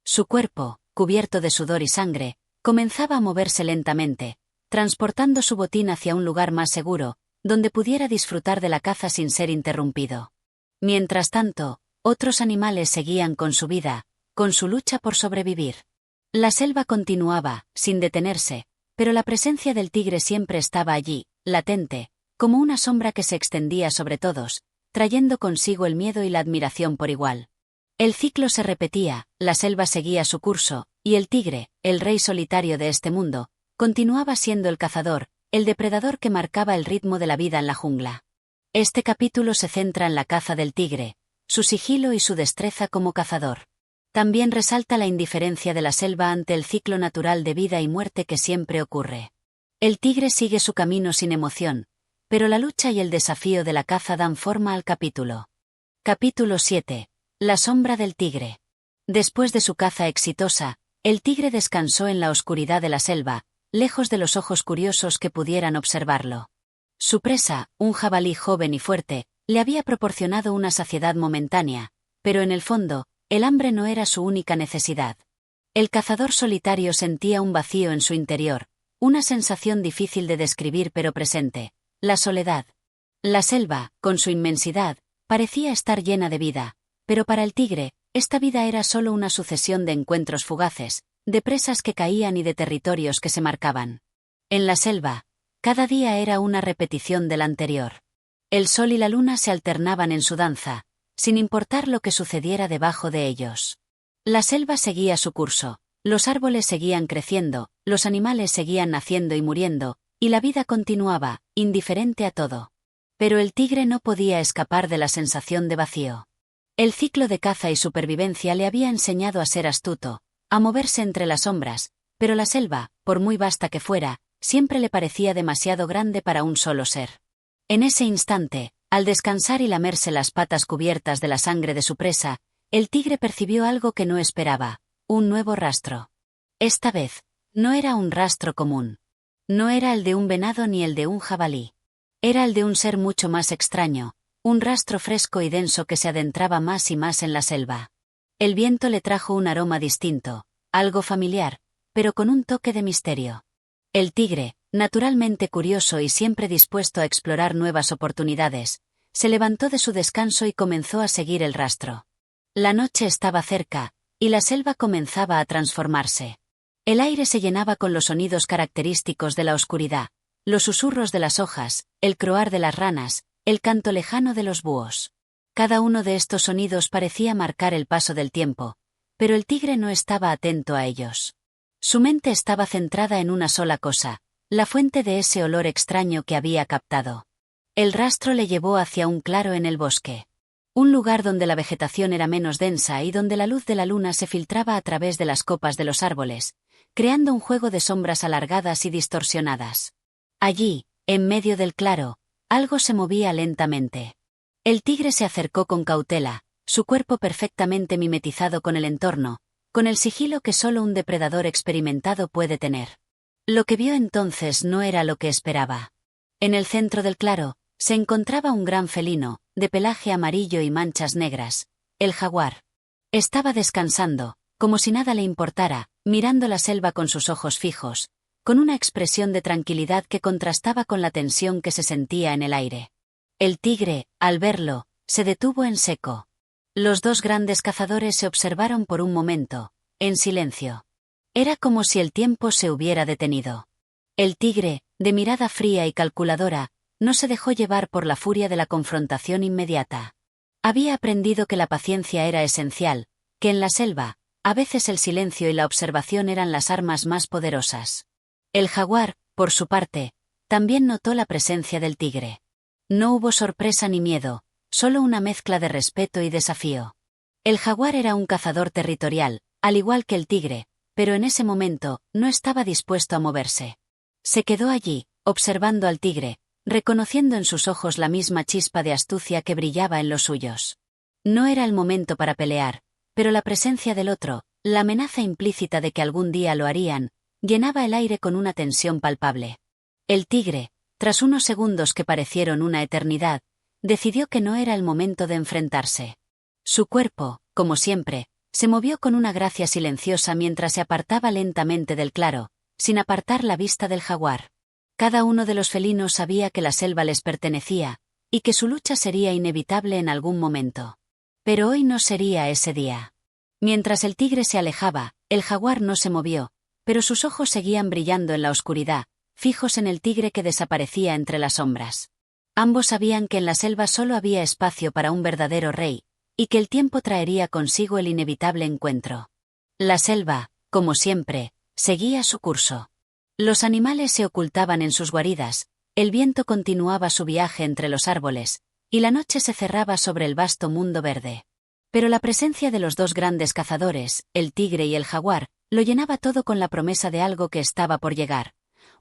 Su cuerpo, cubierto de sudor y sangre, comenzaba a moverse lentamente, transportando su botín hacia un lugar más seguro, donde pudiera disfrutar de la caza sin ser interrumpido. Mientras tanto, otros animales seguían con su vida, con su lucha por sobrevivir. La selva continuaba, sin detenerse, pero la presencia del tigre siempre estaba allí, latente, como una sombra que se extendía sobre todos, trayendo consigo el miedo y la admiración por igual. El ciclo se repetía, la selva seguía su curso, y el tigre, el rey solitario de este mundo, continuaba siendo el cazador, el depredador que marcaba el ritmo de la vida en la jungla. Este capítulo se centra en la caza del tigre, su sigilo y su destreza como cazador. También resalta la indiferencia de la selva ante el ciclo natural de vida y muerte que siempre ocurre. El tigre sigue su camino sin emoción, pero la lucha y el desafío de la caza dan forma al capítulo. Capítulo 7. La sombra del tigre. Después de su caza exitosa, el tigre descansó en la oscuridad de la selva, lejos de los ojos curiosos que pudieran observarlo. Su presa, un jabalí joven y fuerte, le había proporcionado una saciedad momentánea, pero en el fondo, el hambre no era su única necesidad. El cazador solitario sentía un vacío en su interior, una sensación difícil de describir pero presente: la soledad. La selva, con su inmensidad, parecía estar llena de vida, pero para el tigre, esta vida era solo una sucesión de encuentros fugaces, de presas que caían y de territorios que se marcaban. En la selva, cada día era una repetición del anterior. El sol y la luna se alternaban en su danza, sin importar lo que sucediera debajo de ellos. La selva seguía su curso, los árboles seguían creciendo, los animales seguían naciendo y muriendo, y la vida continuaba, indiferente a todo. Pero el tigre no podía escapar de la sensación de vacío. El ciclo de caza y supervivencia le había enseñado a ser astuto, a moverse entre las sombras, pero la selva, por muy vasta que fuera, siempre le parecía demasiado grande para un solo ser. En ese instante, al descansar y lamerse las patas cubiertas de la sangre de su presa, el tigre percibió algo que no esperaba: un nuevo rastro. Esta vez, no era un rastro común. No era el de un venado ni el de un jabalí. Era el de un ser mucho más extraño, un rastro fresco y denso que se adentraba más y más en la selva. El viento le trajo un aroma distinto, algo familiar, pero con un toque de misterio. El tigre, naturalmente curioso y siempre dispuesto a explorar nuevas oportunidades, se levantó de su descanso y comenzó a seguir el rastro. La noche estaba cerca, y la selva comenzaba a transformarse. El aire se llenaba con los sonidos característicos de la oscuridad, los susurros de las hojas, el croar de las ranas, el canto lejano de los búhos. Cada uno de estos sonidos parecía marcar el paso del tiempo, pero el tigre no estaba atento a ellos. Su mente estaba centrada en una sola cosa: la fuente de ese olor extraño que había captado. El rastro le llevó hacia un claro en el bosque. Un lugar donde la vegetación era menos densa y donde la luz de la luna se filtraba a través de las copas de los árboles, creando un juego de sombras alargadas y distorsionadas. Allí, en medio del claro, algo se movía lentamente. El tigre se acercó con cautela, su cuerpo perfectamente mimetizado con el entorno, con el sigilo que solo un depredador experimentado puede tener. Lo que vio entonces no era lo que esperaba. En el centro del claro, se encontraba un gran felino, de pelaje amarillo y manchas negras, el jaguar. Estaba descansando, como si nada le importara, mirando la selva con sus ojos fijos, con una expresión de tranquilidad que contrastaba con la tensión que se sentía en el aire. El tigre, al verlo, se detuvo en seco. Los dos grandes cazadores se observaron por un momento, en silencio. Era como si el tiempo se hubiera detenido. El tigre, de mirada fría y calculadora, no se dejó llevar por la furia de la confrontación inmediata. Había aprendido que la paciencia era esencial, que en la selva, a veces el silencio y la observación eran las armas más poderosas. El jaguar, por su parte, también notó la presencia del tigre. No hubo sorpresa ni miedo, solo una mezcla de respeto y desafío. El jaguar era un cazador territorial, al igual que el tigre, pero en ese momento, no estaba dispuesto a moverse. Se quedó allí, observando al tigre, reconociendo en sus ojos la misma chispa de astucia que brillaba en los suyos. No era el momento para pelear, pero la presencia del otro, la amenaza implícita de que algún día lo harían, llenaba el aire con una tensión palpable. El tigre, tras unos segundos que parecieron una eternidad, decidió que no era el momento de enfrentarse. Su cuerpo, como siempre, se movió con una gracia silenciosa mientras se apartaba lentamente del claro, sin apartar la vista del jaguar. Cada uno de los felinos sabía que la selva les pertenecía, y que su lucha sería inevitable en algún momento. Pero hoy no sería ese día. Mientras el tigre se alejaba, el jaguar no se movió, pero sus ojos seguían brillando en la oscuridad, fijos en el tigre que desaparecía entre las sombras. Ambos sabían que en la selva solo había espacio para un verdadero rey, y que el tiempo traería consigo el inevitable encuentro. La selva, como siempre, seguía su curso. Los animales se ocultaban en sus guaridas, el viento continuaba su viaje entre los árboles, y la noche se cerraba sobre el vasto mundo verde. Pero la presencia de los dos grandes cazadores, el tigre y el jaguar, lo llenaba todo con la promesa de algo que estaba por llegar.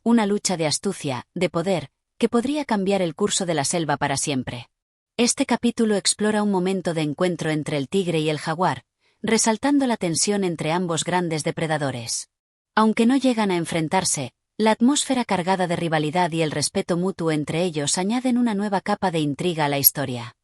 Una lucha de astucia, de poder, que podría cambiar el curso de la selva para siempre. Este capítulo explora un momento de encuentro entre el tigre y el jaguar, resaltando la tensión entre ambos grandes depredadores. Aunque no llegan a enfrentarse, la atmósfera cargada de rivalidad y el respeto mutuo entre ellos añaden una nueva capa de intriga a la historia.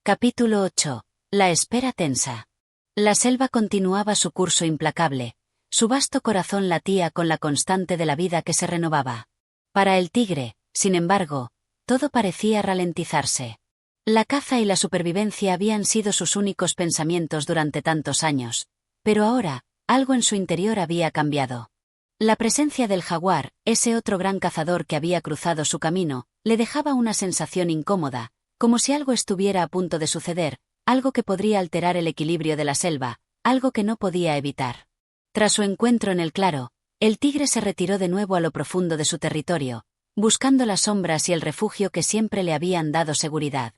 Capítulo 8. La espera tensa. La selva continuaba su curso implacable, su vasto corazón latía con la constante de la vida que se renovaba. Para el tigre, sin embargo, todo parecía ralentizarse. La caza y la supervivencia habían sido sus únicos pensamientos durante tantos años, pero ahora, algo en su interior había cambiado. La presencia del jaguar, ese otro gran cazador que había cruzado su camino, le dejaba una sensación incómoda, como si algo estuviera a punto de suceder, algo que podría alterar el equilibrio de la selva, algo que no podía evitar. Tras su encuentro en el claro, el tigre se retiró de nuevo a lo profundo de su territorio, buscando las sombras y el refugio que siempre le habían dado seguridad.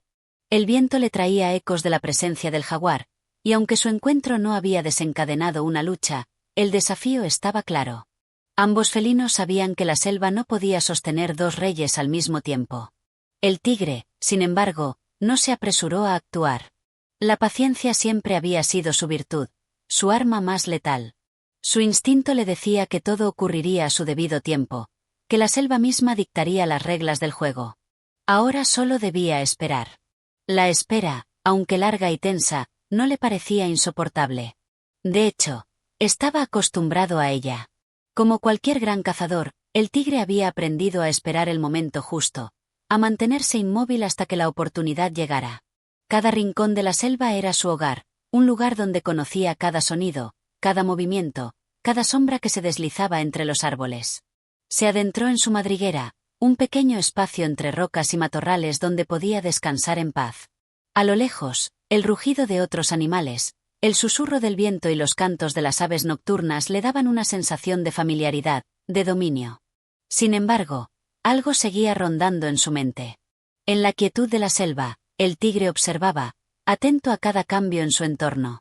El viento le traía ecos de la presencia del jaguar, y aunque su encuentro no había desencadenado una lucha, el desafío estaba claro. Ambos felinos sabían que la selva no podía sostener dos reyes al mismo tiempo. El tigre, sin embargo, no se apresuró a actuar. La paciencia siempre había sido su virtud, su arma más letal. Su instinto le decía que todo ocurriría a su debido tiempo, que la selva misma dictaría las reglas del juego. Ahora solo debía esperar. La espera, aunque larga y tensa, no le parecía insoportable. De hecho, estaba acostumbrado a ella. Como cualquier gran cazador, el tigre había aprendido a esperar el momento justo, a mantenerse inmóvil hasta que la oportunidad llegara. Cada rincón de la selva era su hogar, un lugar donde conocía cada sonido, cada movimiento, cada sombra que se deslizaba entre los árboles. Se adentró en su madriguera, un pequeño espacio entre rocas y matorrales donde podía descansar en paz. A lo lejos, el rugido de otros animales, el susurro del viento y los cantos de las aves nocturnas le daban una sensación de familiaridad, de dominio. Sin embargo, algo seguía rondando en su mente. En la quietud de la selva, el tigre observaba, atento a cada cambio en su entorno.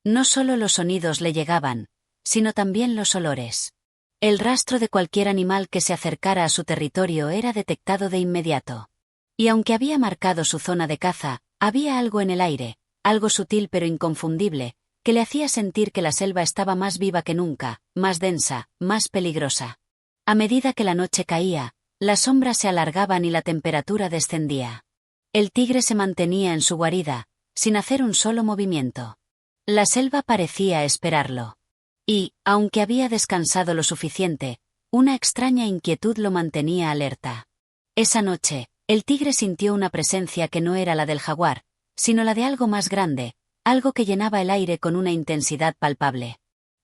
No solo los sonidos le llegaban, sino también los olores. El rastro de cualquier animal que se acercara a su territorio era detectado de inmediato. Y aunque había marcado su zona de caza, había algo en el aire, algo sutil pero inconfundible, que le hacía sentir que la selva estaba más viva que nunca, más densa, más peligrosa. A medida que la noche caía, las sombras se alargaban y la temperatura descendía. El tigre se mantenía en su guarida, sin hacer un solo movimiento. La selva parecía esperarlo. Y, aunque había descansado lo suficiente, una extraña inquietud lo mantenía alerta. Esa noche, el tigre sintió una presencia que no era la del jaguar, sino la de algo más grande, algo que llenaba el aire con una intensidad palpable.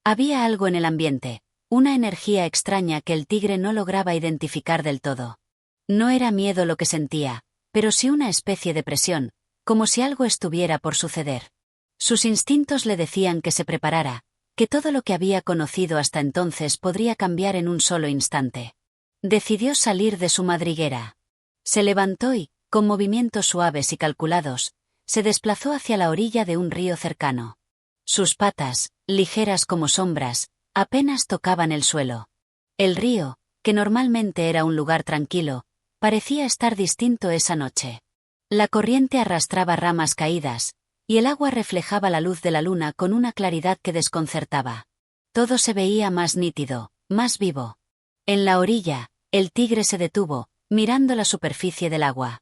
Había algo en el ambiente, una energía extraña que el tigre no lograba identificar del todo. No era miedo lo que sentía, pero sí una especie de presión, como si algo estuviera por suceder. Sus instintos le decían que se preparara, que todo lo que había conocido hasta entonces podría cambiar en un solo instante. Decidió salir de su madriguera. Se levantó y, con movimientos suaves y calculados, se desplazó hacia la orilla de un río cercano. Sus patas, ligeras como sombras, apenas tocaban el suelo. El río, que normalmente era un lugar tranquilo, parecía estar distinto esa noche. La corriente arrastraba ramas caídas, y el agua reflejaba la luz de la luna con una claridad que desconcertaba. Todo se veía más nítido, más vivo. En la orilla, el tigre se detuvo, mirando la superficie del agua.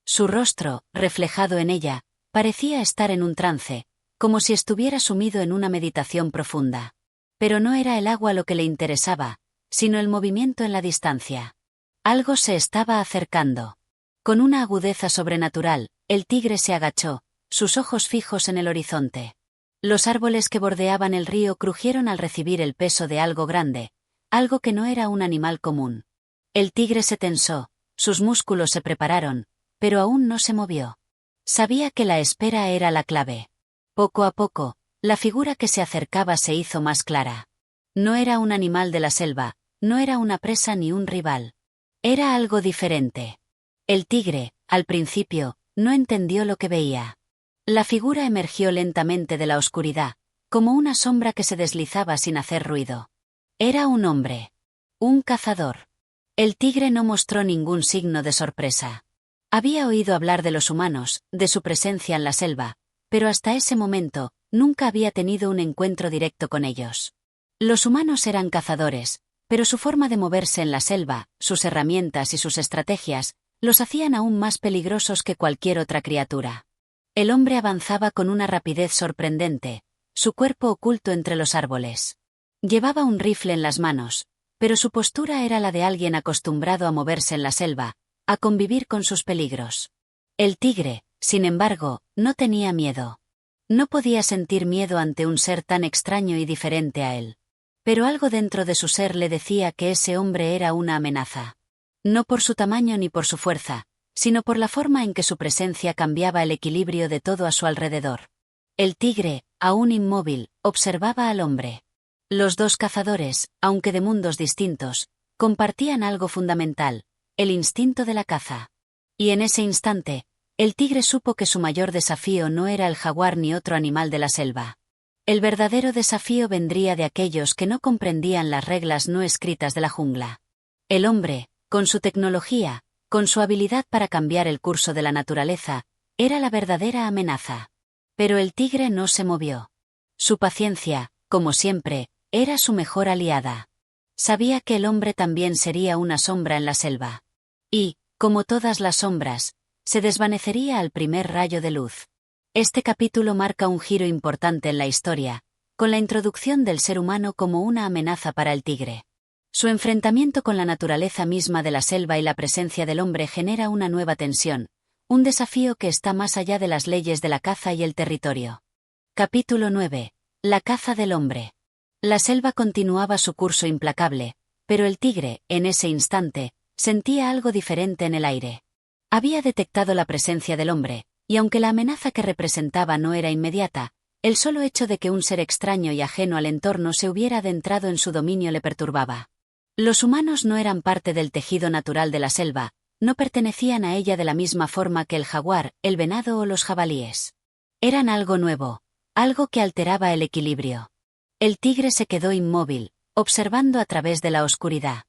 Su rostro, reflejado en ella, parecía estar en un trance, como si estuviera sumido en una meditación profunda. Pero no era el agua lo que le interesaba, sino el movimiento en la distancia. Algo se estaba acercando. Con una agudeza sobrenatural, el tigre se agachó, sus ojos fijos en el horizonte. Los árboles que bordeaban el río crujieron al recibir el peso de algo grande, algo que no era un animal común. El tigre se tensó, sus músculos se prepararon, pero aún no se movió. Sabía que la espera era la clave. Poco a poco, la figura que se acercaba se hizo más clara. No era un animal de la selva, no era una presa ni un rival. Era algo diferente. El tigre, al principio, no entendió lo que veía. La figura emergió lentamente de la oscuridad, como una sombra que se deslizaba sin hacer ruido. Era un hombre. Un cazador. El tigre no mostró ningún signo de sorpresa. Había oído hablar de los humanos, de su presencia en la selva, pero hasta ese momento, nunca había tenido un encuentro directo con ellos. Los humanos eran cazadores, pero su forma de moverse en la selva, sus herramientas y sus estrategias, los hacían aún más peligrosos que cualquier otra criatura. El hombre avanzaba con una rapidez sorprendente, su cuerpo oculto entre los árboles. Llevaba un rifle en las manos, pero su postura era la de alguien acostumbrado a moverse en la selva, a convivir con sus peligros. El tigre, sin embargo, no tenía miedo. No podía sentir miedo ante un ser tan extraño y diferente a él. Pero algo dentro de su ser le decía que ese hombre era una amenaza. No por su tamaño ni por su fuerza, sino por la forma en que su presencia cambiaba el equilibrio de todo a su alrededor. El tigre, aún inmóvil, observaba al hombre. Los dos cazadores, aunque de mundos distintos, compartían algo fundamental, el instinto de la caza. Y en ese instante, el tigre supo que su mayor desafío no era el jaguar ni otro animal de la selva. El verdadero desafío vendría de aquellos que no comprendían las reglas no escritas de la jungla. El hombre, con su tecnología, con su habilidad para cambiar el curso de la naturaleza, era la verdadera amenaza. Pero el tigre no se movió. Su paciencia, como siempre, era su mejor aliada. Sabía que el hombre también sería una sombra en la selva. Y, como todas las sombras, se desvanecería al primer rayo de luz. Este capítulo marca un giro importante en la historia, con la introducción del ser humano como una amenaza para el tigre. Su enfrentamiento con la naturaleza misma de la selva y la presencia del hombre genera una nueva tensión, un desafío que está más allá de las leyes de la caza y el territorio. Capítulo 9. La caza del hombre. La selva continuaba su curso implacable, pero el tigre, en ese instante, sentía algo diferente en el aire. Había detectado la presencia del hombre, y aunque la amenaza que representaba no era inmediata, el solo hecho de que un ser extraño y ajeno al entorno se hubiera adentrado en su dominio le perturbaba. Los humanos no eran parte del tejido natural de la selva, no pertenecían a ella de la misma forma que el jaguar, el venado o los jabalíes. Eran algo nuevo, algo que alteraba el equilibrio. El tigre se quedó inmóvil, observando a través de la oscuridad.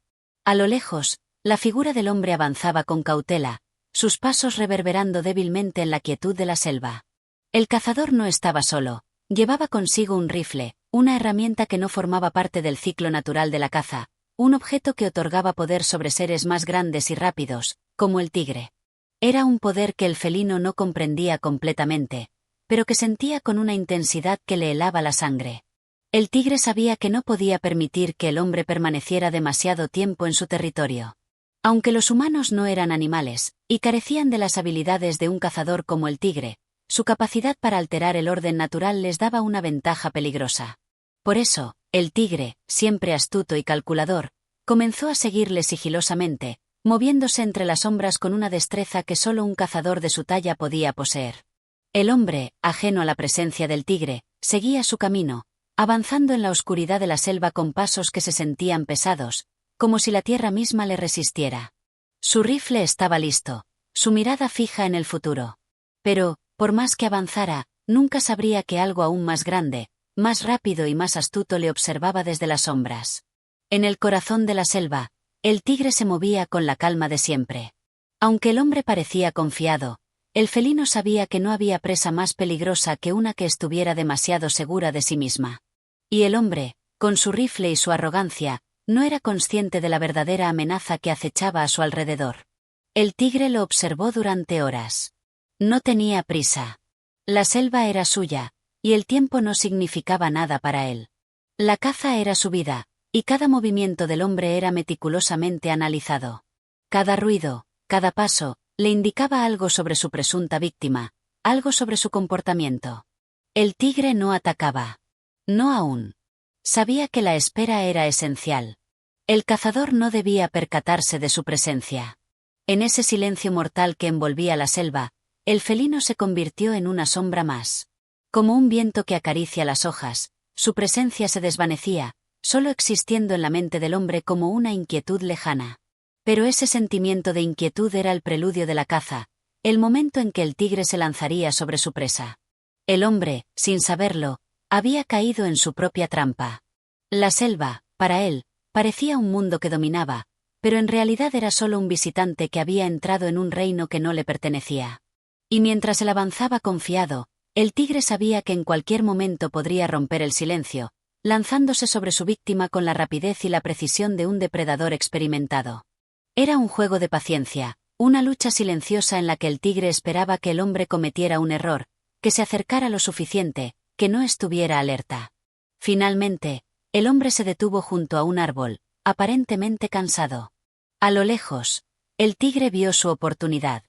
A lo lejos, la figura del hombre avanzaba con cautela, sus pasos reverberando débilmente en la quietud de la selva. El cazador no estaba solo, llevaba consigo un rifle, una herramienta que no formaba parte del ciclo natural de la caza, un objeto que otorgaba poder sobre seres más grandes y rápidos, como el tigre. Era un poder que el felino no comprendía completamente, pero que sentía con una intensidad que le helaba la sangre. El tigre sabía que no podía permitir que el hombre permaneciera demasiado tiempo en su territorio. Aunque los humanos no eran animales, y carecían de las habilidades de un cazador como el tigre, su capacidad para alterar el orden natural les daba una ventaja peligrosa. Por eso, el tigre, siempre astuto y calculador, comenzó a seguirle sigilosamente, moviéndose entre las sombras con una destreza que solo un cazador de su talla podía poseer. El hombre, ajeno a la presencia del tigre, seguía su camino, avanzando en la oscuridad de la selva con pasos que se sentían pesados, como si la tierra misma le resistiera. Su rifle estaba listo, su mirada fija en el futuro. Pero, por más que avanzara, nunca sabría que algo aún más grande, más rápido y más astuto le observaba desde las sombras. En el corazón de la selva, el tigre se movía con la calma de siempre. Aunque el hombre parecía confiado, el felino sabía que no había presa más peligrosa que una que estuviera demasiado segura de sí misma. Y el hombre, con su rifle y su arrogancia, no era consciente de la verdadera amenaza que acechaba a su alrededor. El tigre lo observó durante horas. No tenía prisa. La selva era suya, y el tiempo no significaba nada para él. La caza era su vida, y cada movimiento del hombre era meticulosamente analizado. Cada ruido, cada paso, le indicaba algo sobre su presunta víctima, algo sobre su comportamiento. El tigre no atacaba. No aún. Sabía que la espera era esencial. El cazador no debía percatarse de su presencia. En ese silencio mortal que envolvía la selva, el felino se convirtió en una sombra más. Como un viento que acaricia las hojas, su presencia se desvanecía, solo existiendo en la mente del hombre como una inquietud lejana. Pero ese sentimiento de inquietud era el preludio de la caza, el momento en que el tigre se lanzaría sobre su presa. El hombre, sin saberlo, había caído en su propia trampa. La selva, para él, parecía un mundo que dominaba, pero en realidad era solo un visitante que había entrado en un reino que no le pertenecía. Y mientras él avanzaba confiado, el tigre sabía que en cualquier momento podría romper el silencio, lanzándose sobre su víctima con la rapidez y la precisión de un depredador experimentado. Era un juego de paciencia, una lucha silenciosa en la que el tigre esperaba que el hombre cometiera un error, que se acercara lo suficiente, que no estuviera alerta. Finalmente, el hombre se detuvo junto a un árbol, aparentemente cansado. A lo lejos, el tigre vio su oportunidad.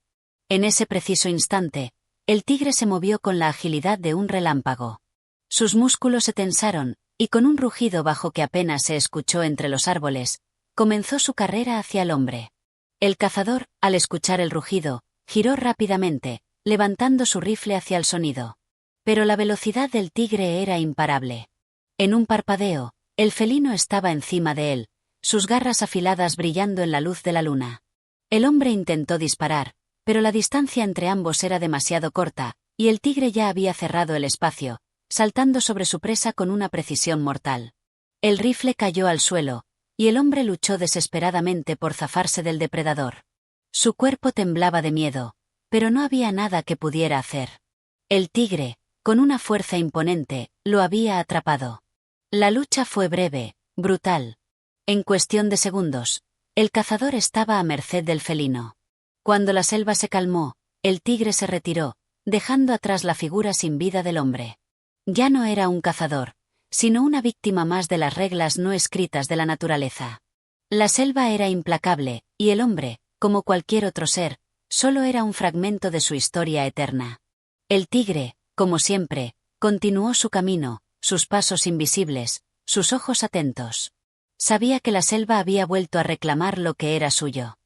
En ese preciso instante, el tigre se movió con la agilidad de un relámpago. Sus músculos se tensaron, y con un rugido bajo que apenas se escuchó entre los árboles, comenzó su carrera hacia el hombre. El cazador, al escuchar el rugido, giró rápidamente, levantando su rifle hacia el sonido. Pero la velocidad del tigre era imparable. En un parpadeo, el felino estaba encima de él, sus garras afiladas brillando en la luz de la luna. El hombre intentó disparar, pero la distancia entre ambos era demasiado corta, y el tigre ya había cerrado el espacio, saltando sobre su presa con una precisión mortal. El rifle cayó al suelo, y el hombre luchó desesperadamente por zafarse del depredador. Su cuerpo temblaba de miedo, pero no había nada que pudiera hacer. El tigre, con una fuerza imponente, lo había atrapado. La lucha fue breve, brutal. En cuestión de segundos, el cazador estaba a merced del felino. Cuando la selva se calmó, el tigre se retiró, dejando atrás la figura sin vida del hombre. Ya no era un cazador, sino una víctima más de las reglas no escritas de la naturaleza. La selva era implacable, y el hombre, como cualquier otro ser, solo era un fragmento de su historia eterna. El tigre, como siempre, continuó su camino, sus pasos invisibles, sus ojos atentos. Sabía que la selva había vuelto a reclamar lo que era suyo.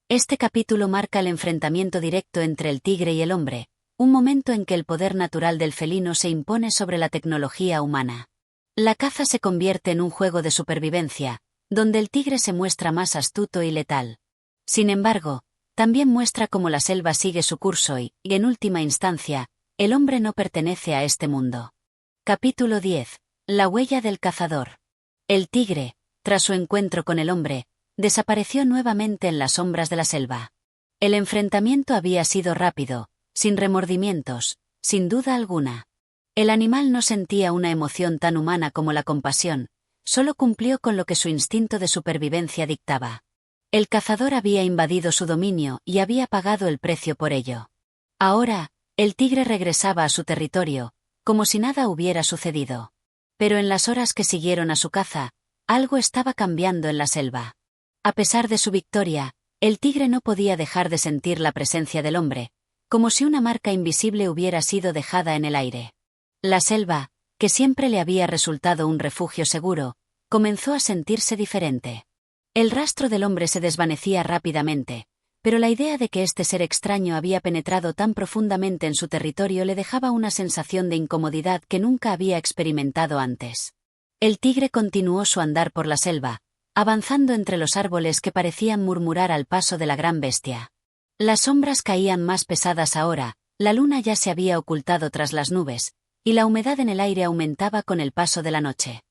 Este capítulo marca el enfrentamiento directo entre el tigre y el hombre, un momento en que el poder natural del felino se impone sobre la tecnología humana. La caza se convierte en un juego de supervivencia, donde el tigre se muestra más astuto y letal. Sin embargo, también muestra cómo la selva sigue su curso y, en última instancia, el hombre no pertenece a este mundo. Capítulo 10. La huella del cazador. El tigre, tras su encuentro con el hombre, desapareció nuevamente en las sombras de la selva. El enfrentamiento había sido rápido, sin remordimientos, sin duda alguna. El animal no sentía una emoción tan humana como la compasión, solo cumplió con lo que su instinto de supervivencia dictaba. El cazador había invadido su dominio y había pagado el precio por ello. Ahora, el tigre regresaba a su territorio, como si nada hubiera sucedido. Pero en las horas que siguieron a su caza, algo estaba cambiando en la selva. A pesar de su victoria, el tigre no podía dejar de sentir la presencia del hombre, como si una marca invisible hubiera sido dejada en el aire. La selva, que siempre le había resultado un refugio seguro, comenzó a sentirse diferente. El rastro del hombre se desvanecía rápidamente, pero la idea de que este ser extraño había penetrado tan profundamente en su territorio le dejaba una sensación de incomodidad que nunca había experimentado antes. El tigre continuó su andar por la selva, avanzando entre los árboles que parecían murmurar al paso de la gran bestia. Las sombras caían más pesadas ahora, la luna ya se había ocultado tras las nubes, y la humedad en el aire aumentaba con el paso de la noche.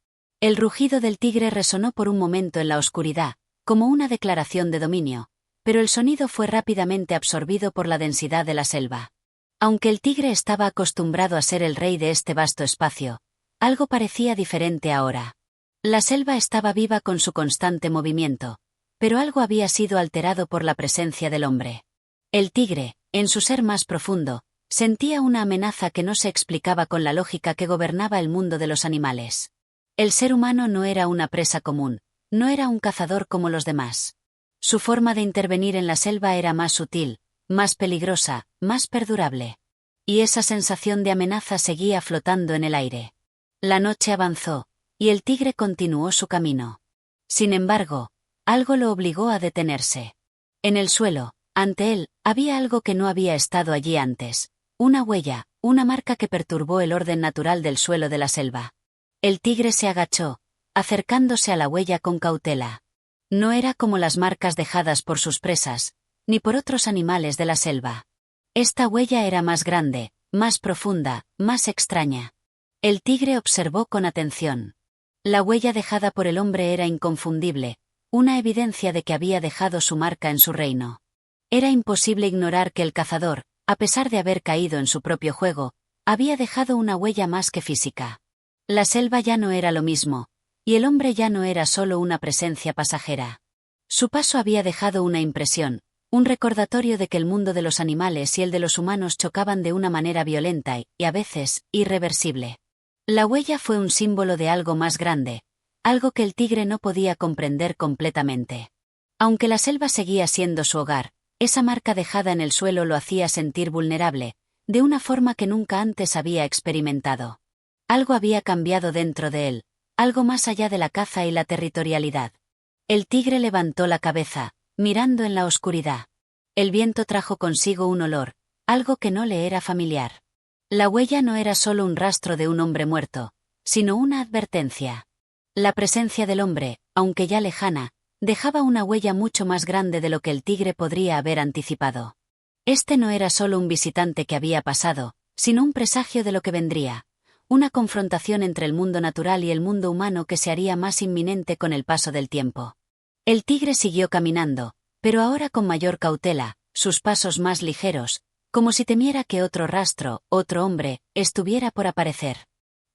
El rugido del tigre resonó por un momento en la oscuridad, como una declaración de dominio, pero el sonido fue rápidamente absorbido por la densidad de la selva. Aunque el tigre estaba acostumbrado a ser el rey de este vasto espacio, algo parecía diferente ahora. La selva estaba viva con su constante movimiento, pero algo había sido alterado por la presencia del hombre. El tigre, en su ser más profundo, sentía una amenaza que no se explicaba con la lógica que gobernaba el mundo de los animales. El ser humano no era una presa común, no era un cazador como los demás. Su forma de intervenir en la selva era más sutil, más peligrosa, más perdurable. Y esa sensación de amenaza seguía flotando en el aire. La noche avanzó, y el tigre continuó su camino. Sin embargo, algo lo obligó a detenerse. En el suelo, ante él, había algo que no había estado allí antes. Una huella, una marca que perturbó el orden natural del suelo de la selva. El tigre se agachó, acercándose a la huella con cautela. No era como las marcas dejadas por sus presas, ni por otros animales de la selva. Esta huella era más grande, más profunda, más extraña. El tigre observó con atención. La huella dejada por el hombre era inconfundible, una evidencia de que había dejado su marca en su reino. Era imposible ignorar que el cazador, a pesar de haber caído en su propio juego, había dejado una huella más que física. La selva ya no era lo mismo, y el hombre ya no era solo una presencia pasajera. Su paso había dejado una impresión, un recordatorio de que el mundo de los animales y el de los humanos chocaban de una manera violenta y, a veces, irreversible. La huella fue un símbolo de algo más grande, algo que el tigre no podía comprender completamente. Aunque la selva seguía siendo su hogar, esa marca dejada en el suelo lo hacía sentir vulnerable, de una forma que nunca antes había experimentado. Algo había cambiado dentro de él, algo más allá de la caza y la territorialidad. El tigre levantó la cabeza, mirando en la oscuridad. El viento trajo consigo un olor, algo que no le era familiar. La huella no era solo un rastro de un hombre muerto, sino una advertencia. La presencia del hombre, aunque ya lejana, dejaba una huella mucho más grande de lo que el tigre podría haber anticipado. Este no era solo un visitante que había pasado, sino un presagio de lo que vendría, una confrontación entre el mundo natural y el mundo humano que se haría más inminente con el paso del tiempo. El tigre siguió caminando, pero ahora con mayor cautela, sus pasos más ligeros, como si temiera que otro rastro, otro hombre, estuviera por aparecer.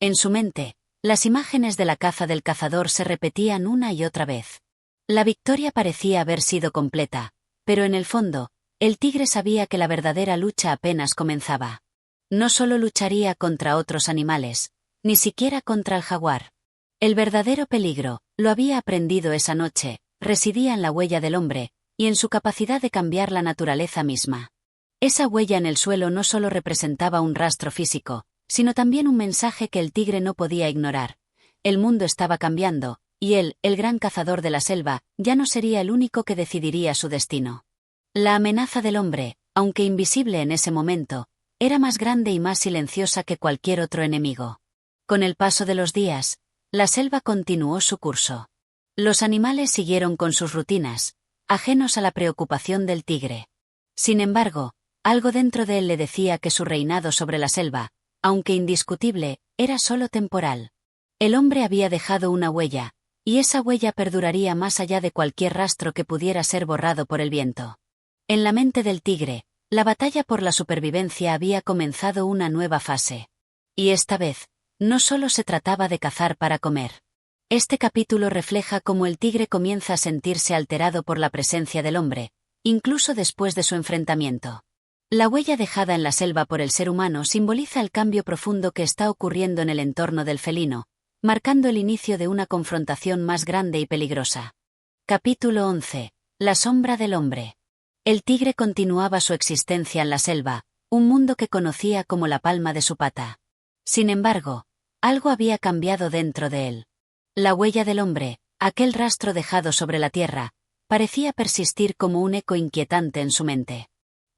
En su mente, las imágenes de la caza del cazador se repetían una y otra vez. La victoria parecía haber sido completa, pero en el fondo, el tigre sabía que la verdadera lucha apenas comenzaba. No solo lucharía contra otros animales, ni siquiera contra el jaguar. El verdadero peligro, lo había aprendido esa noche, residía en la huella del hombre, y en su capacidad de cambiar la naturaleza misma. Esa huella en el suelo no solo representaba un rastro físico, sino también un mensaje que el tigre no podía ignorar. El mundo estaba cambiando, y él, el gran cazador de la selva, ya no sería el único que decidiría su destino. La amenaza del hombre, aunque invisible en ese momento, era más grande y más silenciosa que cualquier otro enemigo. Con el paso de los días, la selva continuó su curso. Los animales siguieron con sus rutinas, ajenos a la preocupación del tigre. Sin embargo, algo dentro de él le decía que su reinado sobre la selva, aunque indiscutible, era solo temporal. El hombre había dejado una huella, y esa huella perduraría más allá de cualquier rastro que pudiera ser borrado por el viento. En la mente del tigre, la batalla por la supervivencia había comenzado una nueva fase. Y esta vez, no solo se trataba de cazar para comer. Este capítulo refleja cómo el tigre comienza a sentirse alterado por la presencia del hombre, incluso después de su enfrentamiento. La huella dejada en la selva por el ser humano simboliza el cambio profundo que está ocurriendo en el entorno del felino, marcando el inicio de una confrontación más grande y peligrosa. Capítulo 11. La sombra del hombre. El tigre continuaba su existencia en la selva, un mundo que conocía como la palma de su pata. Sin embargo, algo había cambiado dentro de él. La huella del hombre, Aquel rastro dejado sobre la tierra parecía persistir como un eco inquietante en su mente.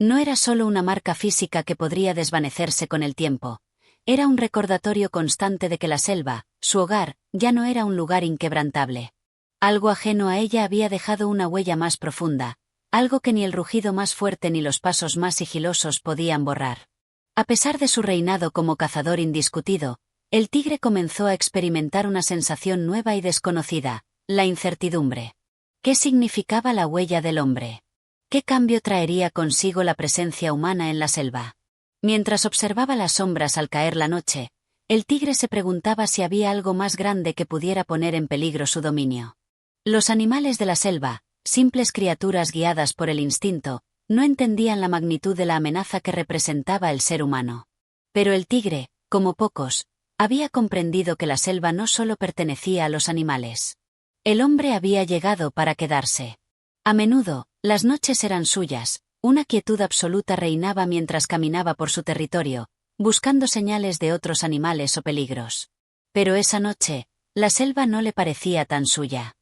No era solo una marca física que podría desvanecerse con el tiempo. Era un recordatorio constante de que la selva, su hogar, ya no era un lugar inquebrantable. Algo ajeno a ella había dejado una huella más profunda, algo que ni el rugido más fuerte ni los pasos más sigilosos podían borrar. A pesar de su reinado como cazador indiscutido, el tigre comenzó a experimentar una sensación nueva y desconocida, la incertidumbre. ¿Qué significaba la huella del hombre? ¿Qué cambio traería consigo la presencia humana en la selva? Mientras observaba las sombras al caer la noche, el tigre se preguntaba si había algo más grande que pudiera poner en peligro su dominio. Los animales de la selva, simples criaturas guiadas por el instinto, no entendían la magnitud de la amenaza que representaba el ser humano. Pero el tigre, como pocos, había comprendido que la selva no solo pertenecía a los animales. El hombre había llegado para quedarse. A menudo, las noches eran suyas, una quietud absoluta reinaba mientras caminaba por su territorio, buscando señales de otros animales o peligros. Pero esa noche, la selva no le parecía tan suya.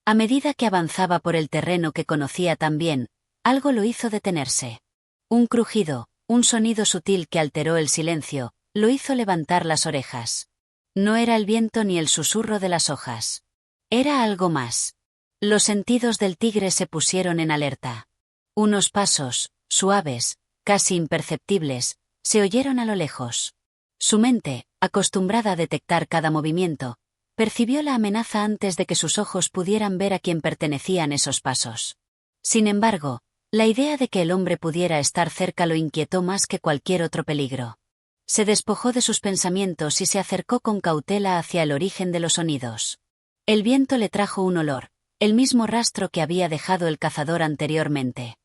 A medida que avanzaba por el terreno que conocía tan bien, algo lo hizo detenerse. Un crujido, un sonido sutil que alteró el silencio, lo hizo levantar las orejas. No era el viento ni el susurro de las hojas. Era algo más. Los sentidos del tigre se pusieron en alerta. Unos pasos, suaves, casi imperceptibles, se oyeron a lo lejos. Su mente, acostumbrada a detectar cada movimiento, percibió la amenaza antes de que sus ojos pudieran ver a quién pertenecían esos pasos. Sin embargo, la idea de que el hombre pudiera estar cerca lo inquietó más que cualquier otro peligro. Se despojó de sus pensamientos y se acercó con cautela hacia el origen de los sonidos. El viento le trajo un olor, el mismo rastro que había dejado el cazador anteriormente.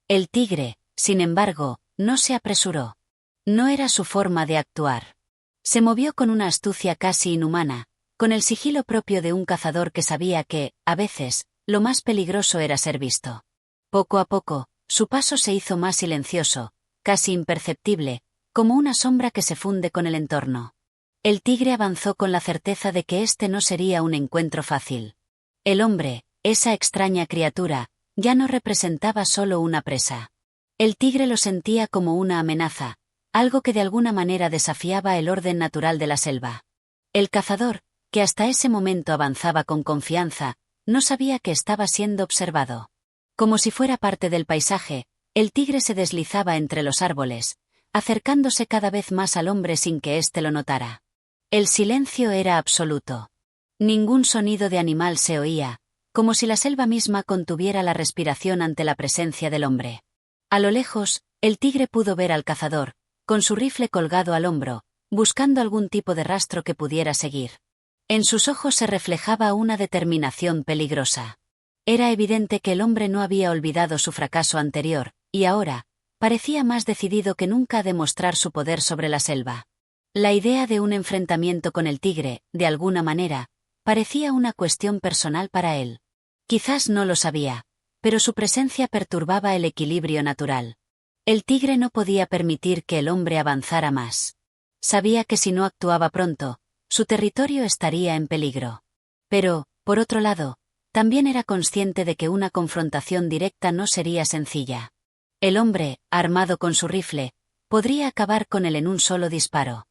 El tigre, sin embargo, no se apresuró. No era su forma de actuar. Se movió con una astucia casi inhumana, con el sigilo propio de un cazador que sabía que, a veces, lo más peligroso era ser visto. Poco a poco, su paso se hizo más silencioso, casi imperceptible, como una sombra que se funde con el entorno. El tigre avanzó con la certeza de que este no sería un encuentro fácil. El hombre, esa extraña criatura, ya no representaba solo una presa. El tigre lo sentía como una amenaza, algo que de alguna manera desafiaba el orden natural de la selva. El cazador, que hasta ese momento avanzaba con confianza, no sabía que estaba siendo observado. Como si fuera parte del paisaje, el tigre se deslizaba entre los árboles, acercándose cada vez más al hombre sin que éste lo notara. El silencio era absoluto. Ningún sonido de animal se oía, como si la selva misma contuviera la respiración ante la presencia del hombre. A lo lejos, el tigre pudo ver al cazador, con su rifle colgado al hombro, buscando algún tipo de rastro que pudiera seguir. En sus ojos se reflejaba una determinación peligrosa. Era evidente que el hombre no había olvidado su fracaso anterior, y ahora, parecía más decidido que nunca a demostrar su poder sobre la selva. La idea de un enfrentamiento con el tigre, de alguna manera, parecía una cuestión personal para él. Quizás no lo sabía, pero su presencia perturbaba el equilibrio natural. El tigre no podía permitir que el hombre avanzara más. Sabía que si no actuaba pronto, su territorio estaría en peligro. Pero, por otro lado, también era consciente de que una confrontación directa no sería sencilla. El hombre, armado con su rifle, podría acabar con él en un solo disparo.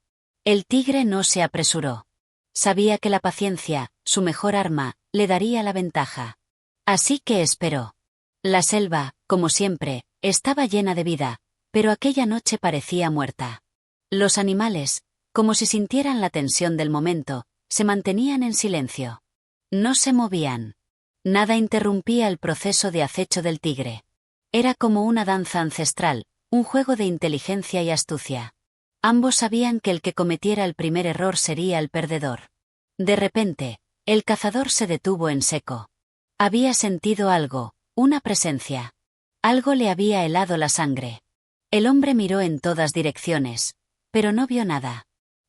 El tigre no se apresuró. Sabía que la paciencia, su mejor arma, le daría la ventaja. Así que esperó. La selva, como siempre, estaba llena de vida, pero aquella noche parecía muerta. Los animales, como si sintieran la tensión del momento, se mantenían en silencio. No se movían. Nada interrumpía el proceso de acecho del tigre. Era como una danza ancestral, un juego de inteligencia y astucia. Ambos sabían que el que cometiera el primer error sería el perdedor. De repente, el cazador se detuvo en seco. Había sentido algo, una presencia. Algo le había helado la sangre. El hombre miró en todas direcciones, pero no vio nada.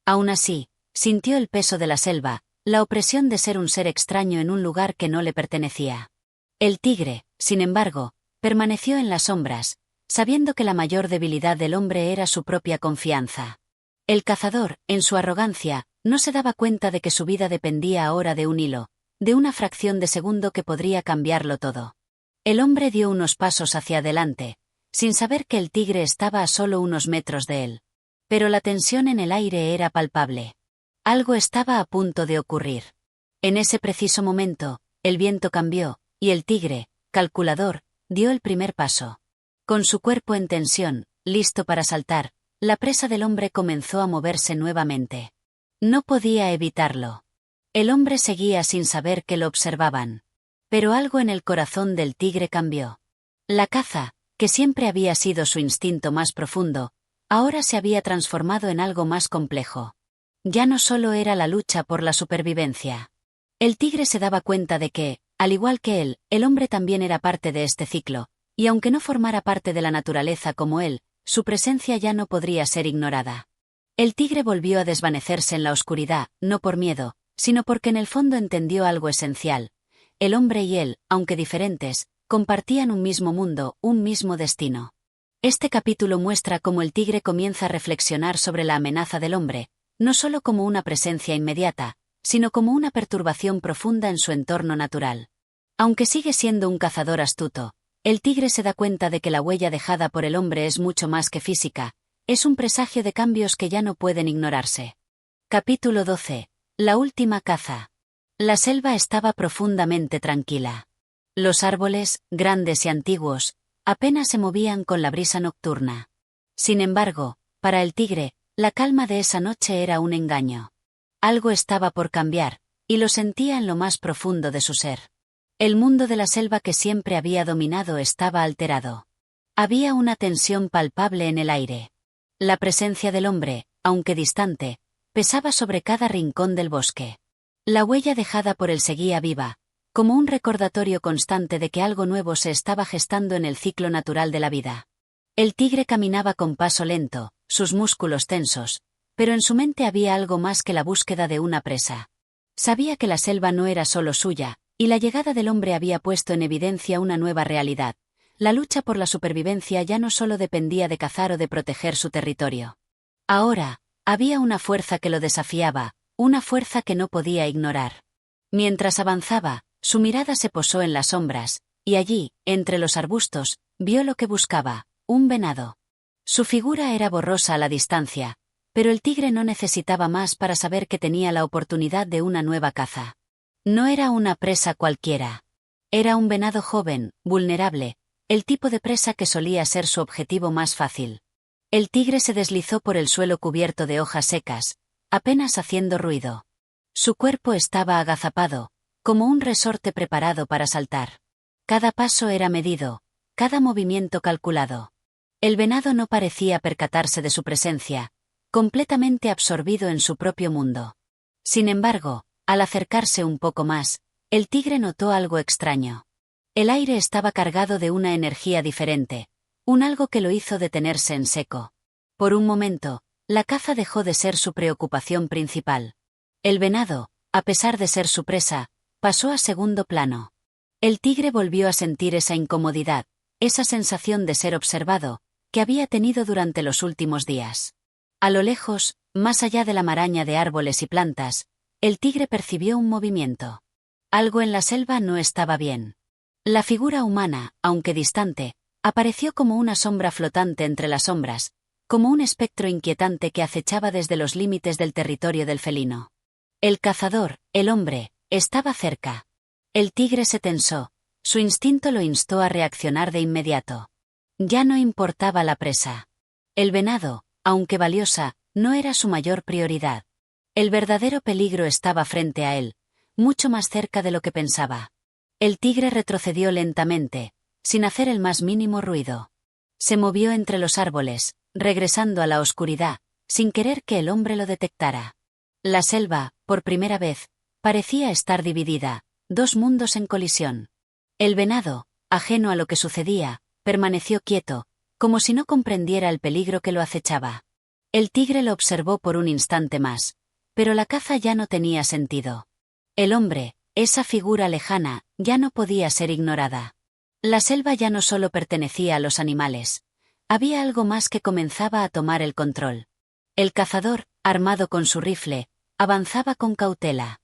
Aún así, sintió el peso de la selva, la opresión de ser un ser extraño en un lugar que no le pertenecía. El tigre, sin embargo, permaneció en las sombras, sabiendo que la mayor debilidad del hombre era su propia confianza. El cazador, en su arrogancia, no se daba cuenta de que su vida dependía ahora de un hilo, de una fracción de segundo que podría cambiarlo todo. El hombre dio unos pasos hacia adelante, sin saber que el tigre estaba a solo unos metros de él. Pero la tensión en el aire era palpable. Algo estaba a punto de ocurrir. En ese preciso momento, el viento cambió, y el tigre, calculador, dio el primer paso. Con su cuerpo en tensión, listo para saltar, la presa del hombre comenzó a moverse nuevamente. No podía evitarlo. El hombre seguía sin saber que lo observaban. Pero algo en el corazón del tigre cambió. La caza, que siempre había sido su instinto más profundo, ahora se había transformado en algo más complejo. Ya no solo era la lucha por la supervivencia. El tigre se daba cuenta de que, al igual que él, el hombre también era parte de este ciclo, y aunque no formara parte de la naturaleza como él, su presencia ya no podría ser ignorada. El tigre volvió a desvanecerse en la oscuridad, no por miedo, sino porque en el fondo entendió algo esencial. El hombre y él, aunque diferentes, compartían un mismo mundo, un mismo destino. Este capítulo muestra cómo el tigre comienza a reflexionar sobre la amenaza del hombre, no solo como una presencia inmediata, sino como una perturbación profunda en su entorno natural. Aunque sigue siendo un cazador astuto, el tigre se da cuenta de que la huella dejada por el hombre es mucho más que física, es un presagio de cambios que ya no pueden ignorarse. Capítulo 12. La última caza. La selva estaba profundamente tranquila. Los árboles, grandes y antiguos, apenas se movían con la brisa nocturna. Sin embargo, para el tigre, la calma de esa noche era un engaño. Algo estaba por cambiar, y lo sentía en lo más profundo de su ser. El mundo de la selva que siempre había dominado estaba alterado. Había una tensión palpable en el aire. La presencia del hombre, aunque distante, pesaba sobre cada rincón del bosque. La huella dejada por él seguía viva, como un recordatorio constante de que algo nuevo se estaba gestando en el ciclo natural de la vida. El tigre caminaba con paso lento, sus músculos tensos, pero en su mente había algo más que la búsqueda de una presa. Sabía que la selva no era solo suya, y la llegada del hombre había puesto en evidencia una nueva realidad. La lucha por la supervivencia ya no solo dependía de cazar o de proteger su territorio. Ahora, había una fuerza que lo desafiaba, una fuerza que no podía ignorar. Mientras avanzaba, su mirada se posó en las sombras, y allí, entre los arbustos, vio lo que buscaba, un venado. Su figura era borrosa a la distancia, pero el tigre no necesitaba más para saber que tenía la oportunidad de una nueva caza. No era una presa cualquiera. Era un venado joven, vulnerable, el tipo de presa que solía ser su objetivo más fácil. El tigre se deslizó por el suelo cubierto de hojas secas, apenas haciendo ruido. Su cuerpo estaba agazapado, como un resorte preparado para saltar. Cada paso era medido, cada movimiento calculado. El venado no parecía percatarse de su presencia, completamente absorbido en su propio mundo. Sin embargo, al acercarse un poco más, el tigre notó algo extraño. El aire estaba cargado de una energía diferente, un algo que lo hizo detenerse en seco. Por un momento, la caza dejó de ser su preocupación principal. El venado, a pesar de ser su presa, pasó a segundo plano. El tigre volvió a sentir esa incomodidad, esa sensación de ser observado, que había tenido durante los últimos días. A lo lejos, más allá de la maraña de árboles y plantas, el tigre percibió un movimiento. Algo en la selva no estaba bien. La figura humana, aunque distante, apareció como una sombra flotante entre las sombras, como un espectro inquietante que acechaba desde los límites del territorio del felino. El cazador, el hombre, estaba cerca. El tigre se tensó, su instinto lo instó a reaccionar de inmediato. Ya no importaba la presa. El venado, aunque valiosa, no era su mayor prioridad. El verdadero peligro estaba frente a él, mucho más cerca de lo que pensaba. El tigre retrocedió lentamente, sin hacer el más mínimo ruido. Se movió entre los árboles, regresando a la oscuridad, sin querer que el hombre lo detectara. La selva, por primera vez, parecía estar dividida, dos mundos en colisión. El venado, ajeno a lo que sucedía, permaneció quieto, como si no comprendiera el peligro que lo acechaba. El tigre lo observó por un instante más, pero la caza ya no tenía sentido. El hombre, esa figura lejana, ya no podía ser ignorada. La selva ya no solo pertenecía a los animales. Había algo más que comenzaba a tomar el control. El cazador, armado con su rifle, avanzaba con cautela.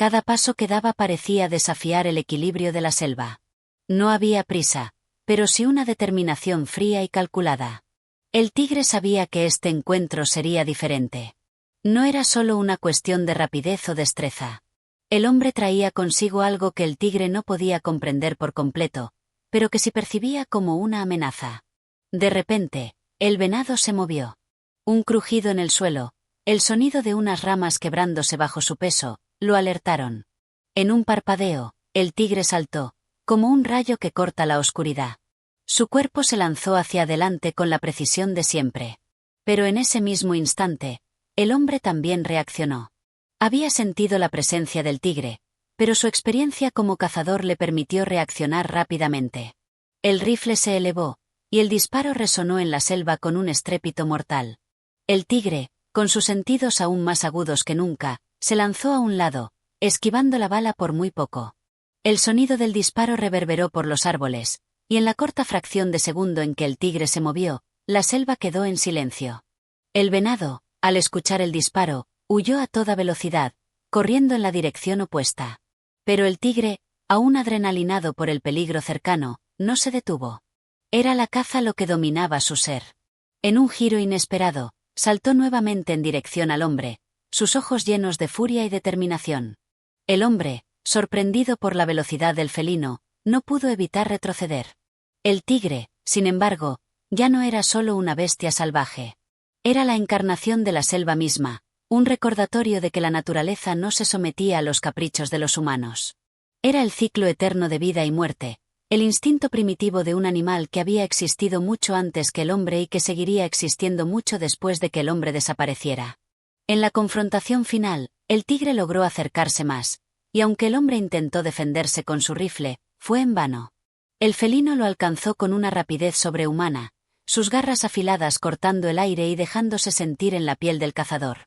Cada paso que daba parecía desafiar el equilibrio de la selva. No había prisa, pero sí una determinación fría y calculada. El tigre sabía que este encuentro sería diferente. No era solo una cuestión de rapidez o destreza. El hombre traía consigo algo que el tigre no podía comprender por completo, pero que sí percibía como una amenaza. De repente, el venado se movió. Un crujido en el suelo, el sonido de unas ramas quebrándose bajo su peso, lo alertaron. En un parpadeo, el tigre saltó, como un rayo que corta la oscuridad. Su cuerpo se lanzó hacia adelante con la precisión de siempre. Pero en ese mismo instante, el hombre también reaccionó. Había sentido la presencia del tigre, pero su experiencia como cazador le permitió reaccionar rápidamente. El rifle se elevó, y el disparo resonó en la selva con un estrépito mortal. El tigre, con sus sentidos aún más agudos que nunca, se lanzó a un lado, esquivando la bala por muy poco. El sonido del disparo reverberó por los árboles, y en la corta fracción de segundo en que el tigre se movió, la selva quedó en silencio. El venado, al escuchar el disparo, huyó a toda velocidad, corriendo en la dirección opuesta. Pero el tigre, aún adrenalinado por el peligro cercano, no se detuvo. Era la caza lo que dominaba su ser. En un giro inesperado, saltó nuevamente en dirección al hombre, sus ojos llenos de furia y determinación. El hombre, sorprendido por la velocidad del felino, no pudo evitar retroceder. El tigre, sin embargo, ya no era solo una bestia salvaje. Era la encarnación de la selva misma, un recordatorio de que la naturaleza no se sometía a los caprichos de los humanos. Era el ciclo eterno de vida y muerte, el instinto primitivo de un animal que había existido mucho antes que el hombre y que seguiría existiendo mucho después de que el hombre desapareciera. En la confrontación final, el tigre logró acercarse más, y aunque el hombre intentó defenderse con su rifle, fue en vano. El felino lo alcanzó con una rapidez sobrehumana, sus garras afiladas cortando el aire y dejándose sentir en la piel del cazador.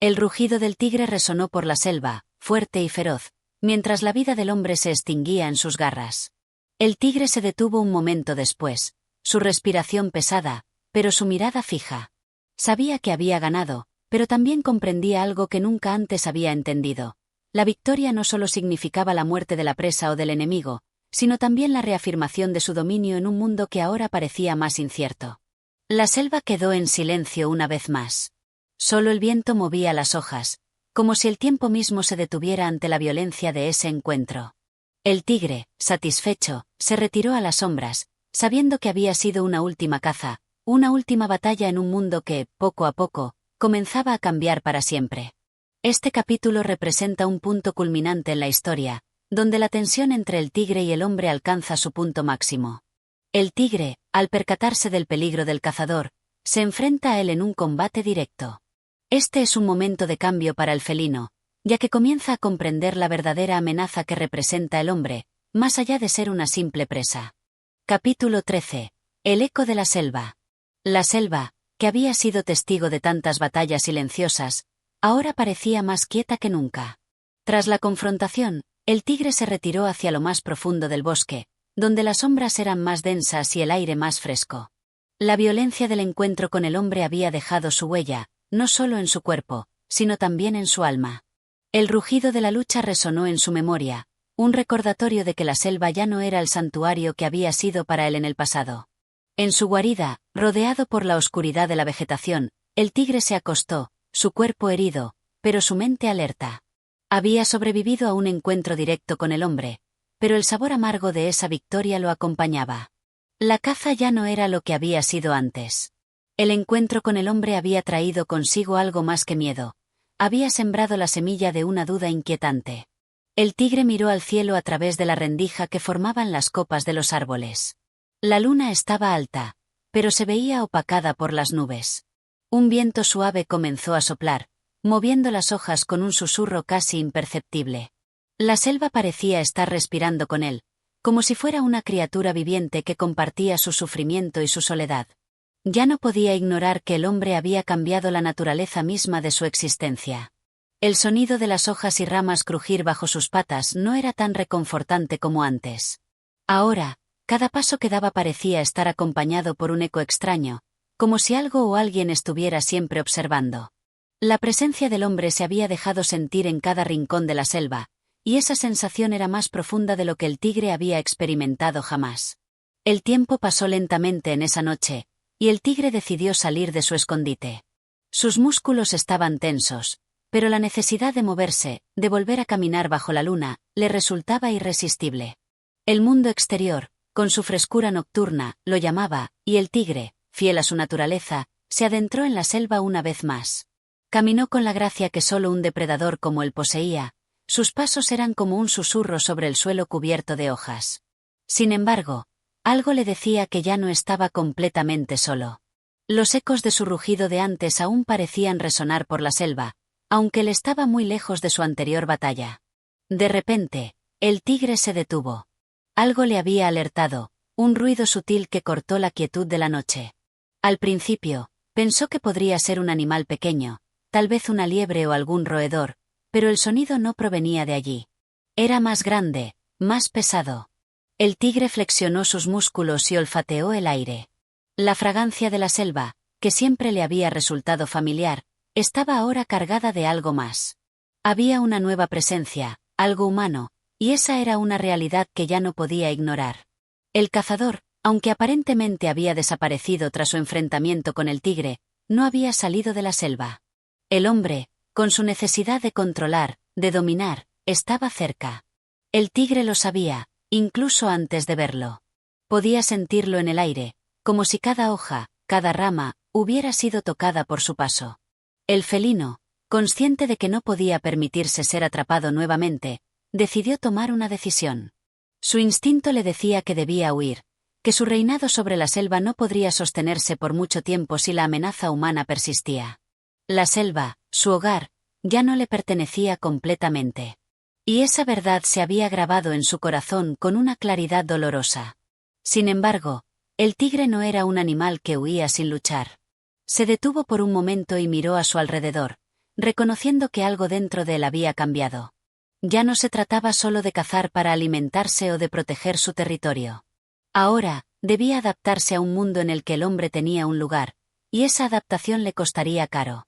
El rugido del tigre resonó por la selva, fuerte y feroz, mientras la vida del hombre se extinguía en sus garras. El tigre se detuvo un momento después, su respiración pesada, pero su mirada fija. Sabía que había ganado, pero también comprendía algo que nunca antes había entendido. La victoria no solo significaba la muerte de la presa o del enemigo, sino también la reafirmación de su dominio en un mundo que ahora parecía más incierto. La selva quedó en silencio una vez más. Solo el viento movía las hojas, como si el tiempo mismo se detuviera ante la violencia de ese encuentro. El tigre, satisfecho, se retiró a las sombras, sabiendo que había sido una última caza, una última batalla en un mundo que, poco a poco, comenzaba a cambiar para siempre. Este capítulo representa un punto culminante en la historia, donde la tensión entre el tigre y el hombre alcanza su punto máximo. El tigre, al percatarse del peligro del cazador, se enfrenta a él en un combate directo. Este es un momento de cambio para el felino, ya que comienza a comprender la verdadera amenaza que representa el hombre, más allá de ser una simple presa. Capítulo 13. El eco de la selva. La selva, que había sido testigo de tantas batallas silenciosas, ahora parecía más quieta que nunca. Tras la confrontación, el tigre se retiró hacia lo más profundo del bosque, donde las sombras eran más densas y el aire más fresco. La violencia del encuentro con el hombre había dejado su huella, no solo en su cuerpo, sino también en su alma. El rugido de la lucha resonó en su memoria, un recordatorio de que la selva ya no era el santuario que había sido para él en el pasado. En su guarida, rodeado por la oscuridad de la vegetación, el tigre se acostó, su cuerpo herido, pero su mente alerta. Había sobrevivido a un encuentro directo con el hombre, pero el sabor amargo de esa victoria lo acompañaba. La caza ya no era lo que había sido antes. El encuentro con el hombre había traído consigo algo más que miedo. Había sembrado la semilla de una duda inquietante. El tigre miró al cielo a través de la rendija que formaban las copas de los árboles. La luna estaba alta, pero se veía opacada por las nubes. Un viento suave comenzó a soplar, moviendo las hojas con un susurro casi imperceptible. La selva parecía estar respirando con él, como si fuera una criatura viviente que compartía su sufrimiento y su soledad. Ya no podía ignorar que el hombre había cambiado la naturaleza misma de su existencia. El sonido de las hojas y ramas crujir bajo sus patas no era tan reconfortante como antes. Ahora, cada paso que daba parecía estar acompañado por un eco extraño, como si algo o alguien estuviera siempre observando. La presencia del hombre se había dejado sentir en cada rincón de la selva, y esa sensación era más profunda de lo que el tigre había experimentado jamás. El tiempo pasó lentamente en esa noche, y el tigre decidió salir de su escondite. Sus músculos estaban tensos, pero la necesidad de moverse, de volver a caminar bajo la luna, le resultaba irresistible. El mundo exterior, con su frescura nocturna, lo llamaba, y el tigre, fiel a su naturaleza, se adentró en la selva una vez más. Caminó con la gracia que solo un depredador como él poseía, sus pasos eran como un susurro sobre el suelo cubierto de hojas. Sin embargo, algo le decía que ya no estaba completamente solo. Los ecos de su rugido de antes aún parecían resonar por la selva, aunque él estaba muy lejos de su anterior batalla. De repente, el tigre se detuvo. Algo le había alertado, un ruido sutil que cortó la quietud de la noche. Al principio, pensó que podría ser un animal pequeño, tal vez una liebre o algún roedor, pero el sonido no provenía de allí. Era más grande, más pesado. El tigre flexionó sus músculos y olfateó el aire. La fragancia de la selva, que siempre le había resultado familiar, estaba ahora cargada de algo más. Había una nueva presencia, algo humano, y esa era una realidad que ya no podía ignorar. El cazador, aunque aparentemente había desaparecido tras su enfrentamiento con el tigre, no había salido de la selva. El hombre, con su necesidad de controlar, de dominar, estaba cerca. El tigre lo sabía, incluso antes de verlo. Podía sentirlo en el aire, como si cada hoja, cada rama, hubiera sido tocada por su paso. El felino, consciente de que no podía permitirse ser atrapado nuevamente, decidió tomar una decisión. Su instinto le decía que debía huir, que su reinado sobre la selva no podría sostenerse por mucho tiempo si la amenaza humana persistía. La selva, su hogar, ya no le pertenecía completamente. Y esa verdad se había grabado en su corazón con una claridad dolorosa. Sin embargo, el tigre no era un animal que huía sin luchar. Se detuvo por un momento y miró a su alrededor, reconociendo que algo dentro de él había cambiado. Ya no se trataba solo de cazar para alimentarse o de proteger su territorio. Ahora, debía adaptarse a un mundo en el que el hombre tenía un lugar, y esa adaptación le costaría caro.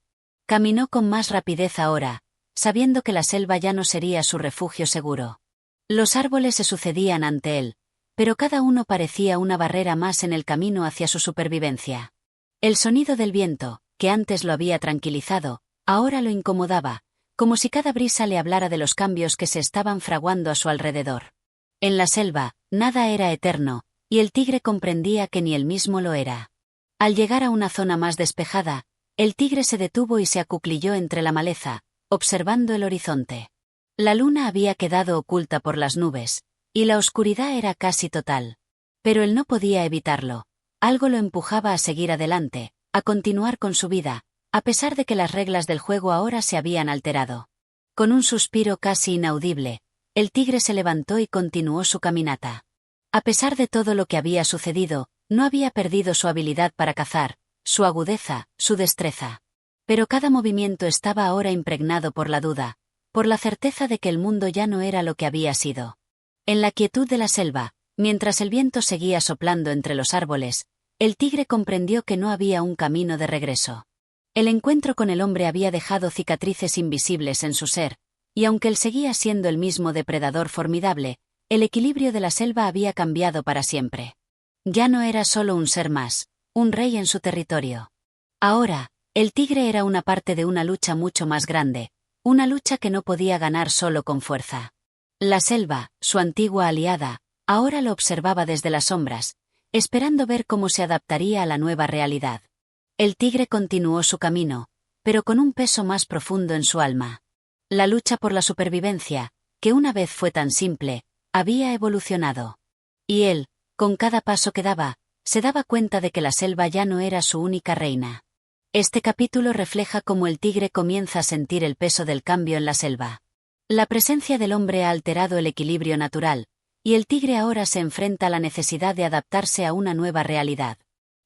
Caminó con más rapidez ahora, sabiendo que la selva ya no sería su refugio seguro. Los árboles se sucedían ante él, pero cada uno parecía una barrera más en el camino hacia su supervivencia. El sonido del viento, que antes lo había tranquilizado, ahora lo incomodaba, como si cada brisa le hablara de los cambios que se estaban fraguando a su alrededor. En la selva, nada era eterno, y el tigre comprendía que ni él mismo lo era. Al llegar a una zona más despejada, el tigre se detuvo y se acuclilló entre la maleza, observando el horizonte. La luna había quedado oculta por las nubes, y la oscuridad era casi total. Pero él no podía evitarlo. Algo lo empujaba a seguir adelante, a continuar con su vida, a pesar de que las reglas del juego ahora se habían alterado. Con un suspiro casi inaudible, el tigre se levantó y continuó su caminata. A pesar de todo lo que había sucedido, no había perdido su habilidad para cazar, su agudeza, su destreza. Pero cada movimiento estaba ahora impregnado por la duda, por la certeza de que el mundo ya no era lo que había sido. En la quietud de la selva, mientras el viento seguía soplando entre los árboles, el tigre comprendió que no había un camino de regreso. El encuentro con el hombre había dejado cicatrices invisibles en su ser, y aunque él seguía siendo el mismo depredador formidable, el equilibrio de la selva había cambiado para siempre. Ya no era solo un ser más, un rey en su territorio. Ahora, el tigre era una parte de una lucha mucho más grande, una lucha que no podía ganar solo con fuerza. La selva, su antigua aliada, ahora lo observaba desde las sombras, esperando ver cómo se adaptaría a la nueva realidad. El tigre continuó su camino, pero con un peso más profundo en su alma. La lucha por la supervivencia, que una vez fue tan simple, había evolucionado. Y él, con cada paso que daba, se daba cuenta de que la selva ya no era su única reina. Este capítulo refleja cómo el tigre comienza a sentir el peso del cambio en la selva. La presencia del hombre ha alterado el equilibrio natural, y el tigre ahora se enfrenta a la necesidad de adaptarse a una nueva realidad.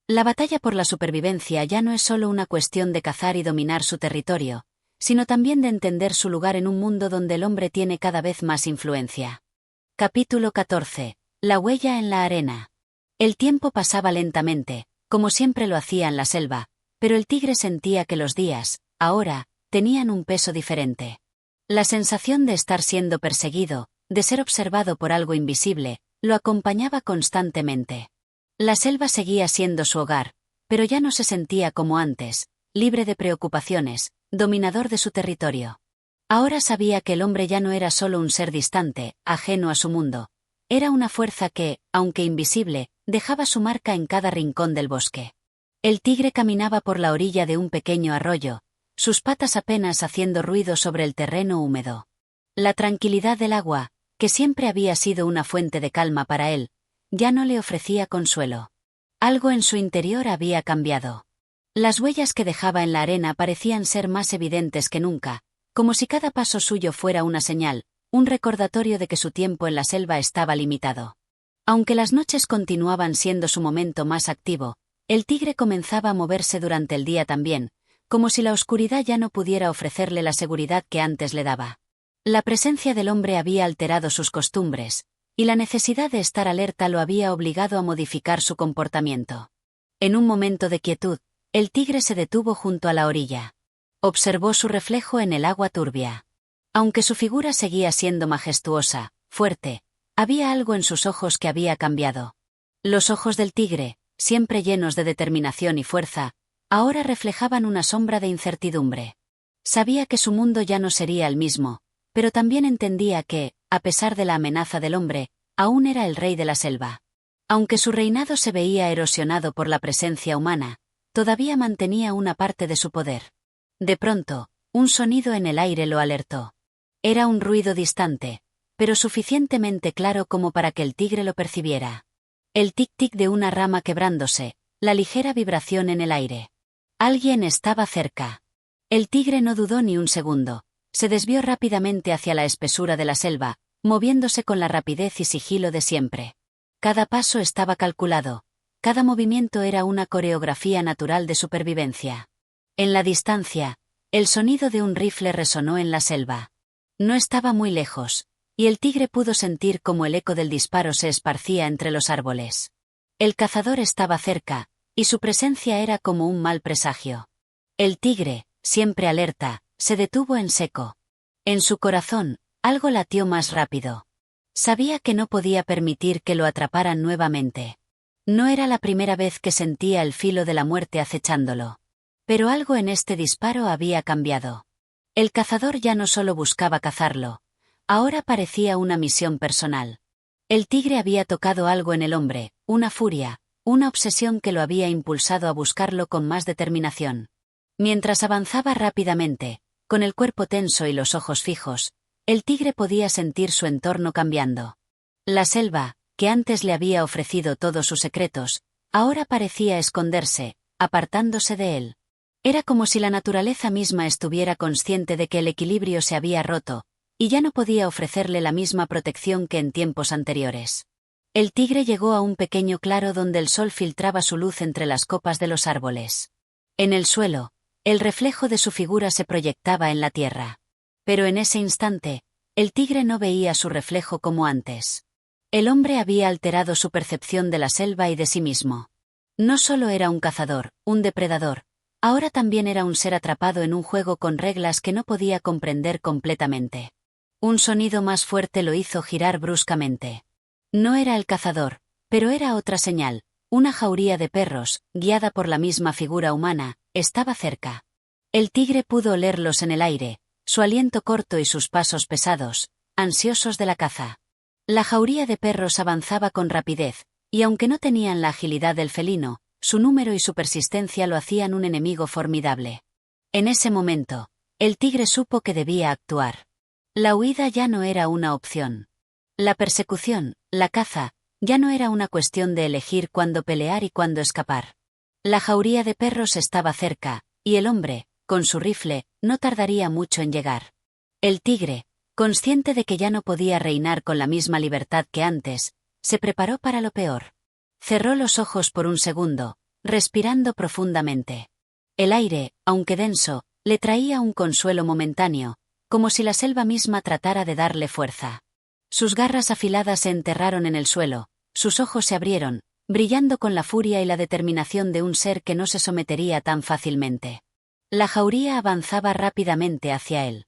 La batalla por la supervivencia ya no es solo una cuestión de cazar y dominar su territorio, sino también de entender su lugar en un mundo donde el hombre tiene cada vez más influencia. Capítulo 14. La huella en la arena. El tiempo pasaba lentamente, como siempre lo hacía en la selva, pero el tigre sentía que los días, ahora, tenían un peso diferente. La sensación de estar siendo perseguido, de ser observado por algo invisible, lo acompañaba constantemente. La selva seguía siendo su hogar, pero ya no se sentía como antes, libre de preocupaciones, dominador de su territorio. Ahora sabía que el hombre ya no era solo un ser distante, ajeno a su mundo. Era una fuerza que, aunque invisible, dejaba su marca en cada rincón del bosque. El tigre caminaba por la orilla de un pequeño arroyo, sus patas apenas haciendo ruido sobre el terreno húmedo. La tranquilidad del agua, que siempre había sido una fuente de calma para él, ya no le ofrecía consuelo. Algo en su interior había cambiado. Las huellas que dejaba en la arena parecían ser más evidentes que nunca, como si cada paso suyo fuera una señal, un recordatorio de que su tiempo en la selva estaba limitado. Aunque las noches continuaban siendo su momento más activo, el tigre comenzaba a moverse durante el día también, como si la oscuridad ya no pudiera ofrecerle la seguridad que antes le daba. La presencia del hombre había alterado sus costumbres, y la necesidad de estar alerta lo había obligado a modificar su comportamiento. En un momento de quietud, el tigre se detuvo junto a la orilla. Observó su reflejo en el agua turbia. Aunque su figura seguía siendo majestuosa, fuerte, había algo en sus ojos que había cambiado. Los ojos del tigre, siempre llenos de determinación y fuerza, ahora reflejaban una sombra de incertidumbre. Sabía que su mundo ya no sería el mismo, pero también entendía que, a pesar de la amenaza del hombre, aún era el rey de la selva. Aunque su reinado se veía erosionado por la presencia humana, todavía mantenía una parte de su poder. De pronto, un sonido en el aire lo alertó. Era un ruido distante, pero suficientemente claro como para que el tigre lo percibiera. El tic-tic de una rama quebrándose, la ligera vibración en el aire. Alguien estaba cerca. El tigre no dudó ni un segundo. Se desvió rápidamente hacia la espesura de la selva, moviéndose con la rapidez y sigilo de siempre. Cada paso estaba calculado. Cada movimiento era una coreografía natural de supervivencia. En la distancia, el sonido de un rifle resonó en la selva. No estaba muy lejos, y el tigre pudo sentir cómo el eco del disparo se esparcía entre los árboles. El cazador estaba cerca, y su presencia era como un mal presagio. El tigre, siempre alerta, se detuvo en seco. En su corazón, algo latió más rápido. Sabía que no podía permitir que lo atraparan nuevamente. No era la primera vez que sentía el filo de la muerte acechándolo. Pero algo en este disparo había cambiado. El cazador ya no solo buscaba cazarlo. Ahora parecía una misión personal. El tigre había tocado algo en el hombre, una furia, una obsesión que lo había impulsado a buscarlo con más determinación. Mientras avanzaba rápidamente, con el cuerpo tenso y los ojos fijos, el tigre podía sentir su entorno cambiando. La selva, que antes le había ofrecido todos sus secretos, ahora parecía esconderse, apartándose de él. Era como si la naturaleza misma estuviera consciente de que el equilibrio se había roto, y ya no podía ofrecerle la misma protección que en tiempos anteriores. El tigre llegó a un pequeño claro donde el sol filtraba su luz entre las copas de los árboles. En el suelo, el reflejo de su figura se proyectaba en la tierra. Pero en ese instante, el tigre no veía su reflejo como antes. El hombre había alterado su percepción de la selva y de sí mismo. No solo era un cazador, un depredador, ahora también era un ser atrapado en un juego con reglas que no podía comprender completamente. Un sonido más fuerte lo hizo girar bruscamente. No era el cazador, pero era otra señal. Una jauría de perros, guiada por la misma figura humana, estaba cerca. El tigre pudo olerlos en el aire, su aliento corto y sus pasos pesados, ansiosos de la caza. La jauría de perros avanzaba con rapidez, y aunque no tenían la agilidad del felino, su número y su persistencia lo hacían un enemigo formidable. En ese momento, el tigre supo que debía actuar. La huida ya no era una opción. La persecución, la caza, ya no era una cuestión de elegir cuándo pelear y cuándo escapar. La jauría de perros estaba cerca, y el hombre, con su rifle, no tardaría mucho en llegar. El tigre, consciente de que ya no podía reinar con la misma libertad que antes, se preparó para lo peor. Cerró los ojos por un segundo, respirando profundamente. El aire, aunque denso, le traía un consuelo momentáneo, como si la selva misma tratara de darle fuerza. Sus garras afiladas se enterraron en el suelo, sus ojos se abrieron, brillando con la furia y la determinación de un ser que no se sometería tan fácilmente. La jauría avanzaba rápidamente hacia él.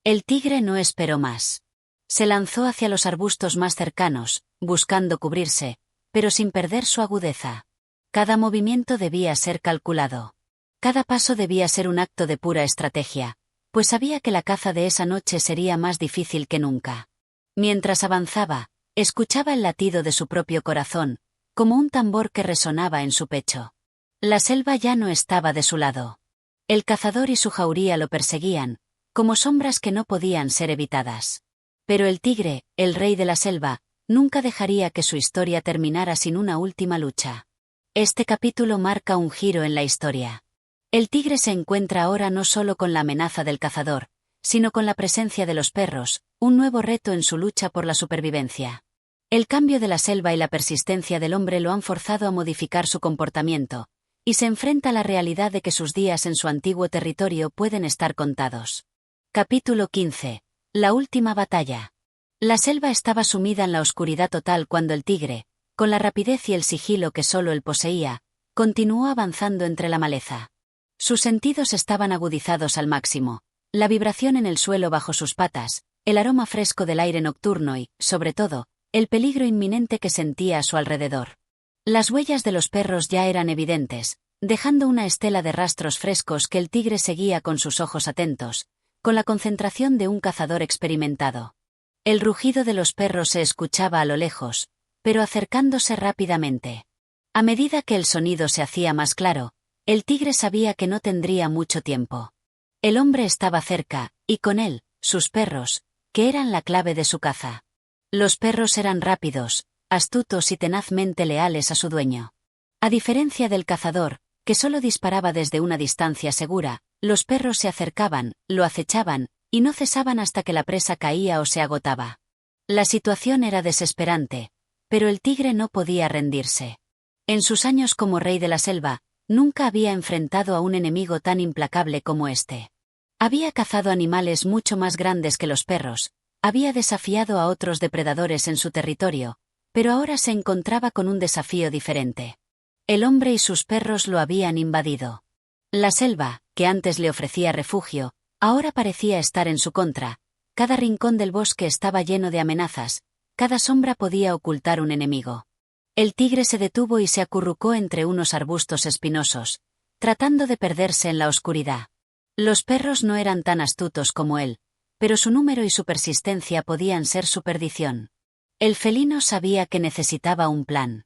El tigre no esperó más. Se lanzó hacia los arbustos más cercanos, buscando cubrirse, pero sin perder su agudeza. Cada movimiento debía ser calculado. Cada paso debía ser un acto de pura estrategia, pues sabía que la caza de esa noche sería más difícil que nunca. Mientras avanzaba, escuchaba el latido de su propio corazón, como un tambor que resonaba en su pecho. La selva ya no estaba de su lado. El cazador y su jauría lo perseguían, como sombras que no podían ser evitadas. Pero el tigre, el rey de la selva, nunca dejaría que su historia terminara sin una última lucha. Este capítulo marca un giro en la historia. El tigre se encuentra ahora no solo con la amenaza del cazador, sino con la presencia de los perros, un nuevo reto en su lucha por la supervivencia. El cambio de la selva y la persistencia del hombre lo han forzado a modificar su comportamiento, y se enfrenta a la realidad de que sus días en su antiguo territorio pueden estar contados. Capítulo 15. La última batalla. La selva estaba sumida en la oscuridad total cuando el tigre, con la rapidez y el sigilo que solo él poseía, continuó avanzando entre la maleza. Sus sentidos estaban agudizados al máximo, la vibración en el suelo bajo sus patas, el aroma fresco del aire nocturno y, sobre todo, el peligro inminente que sentía a su alrededor. Las huellas de los perros ya eran evidentes, dejando una estela de rastros frescos que el tigre seguía con sus ojos atentos, con la concentración de un cazador experimentado. El rugido de los perros se escuchaba a lo lejos, pero acercándose rápidamente. A medida que el sonido se hacía más claro, el tigre sabía que no tendría mucho tiempo. El hombre estaba cerca, y con él, sus perros, que eran la clave de su caza. Los perros eran rápidos, astutos y tenazmente leales a su dueño. A diferencia del cazador, que solo disparaba desde una distancia segura, los perros se acercaban, lo acechaban, y no cesaban hasta que la presa caía o se agotaba. La situación era desesperante, pero el tigre no podía rendirse. En sus años como rey de la selva, nunca había enfrentado a un enemigo tan implacable como este. Había cazado animales mucho más grandes que los perros, había desafiado a otros depredadores en su territorio, pero ahora se encontraba con un desafío diferente. El hombre y sus perros lo habían invadido. La selva, que antes le ofrecía refugio, ahora parecía estar en su contra. Cada rincón del bosque estaba lleno de amenazas, cada sombra podía ocultar un enemigo. El tigre se detuvo y se acurrucó entre unos arbustos espinosos, tratando de perderse en la oscuridad. Los perros no eran tan astutos como él, pero su número y su persistencia podían ser su perdición. El felino sabía que necesitaba un plan.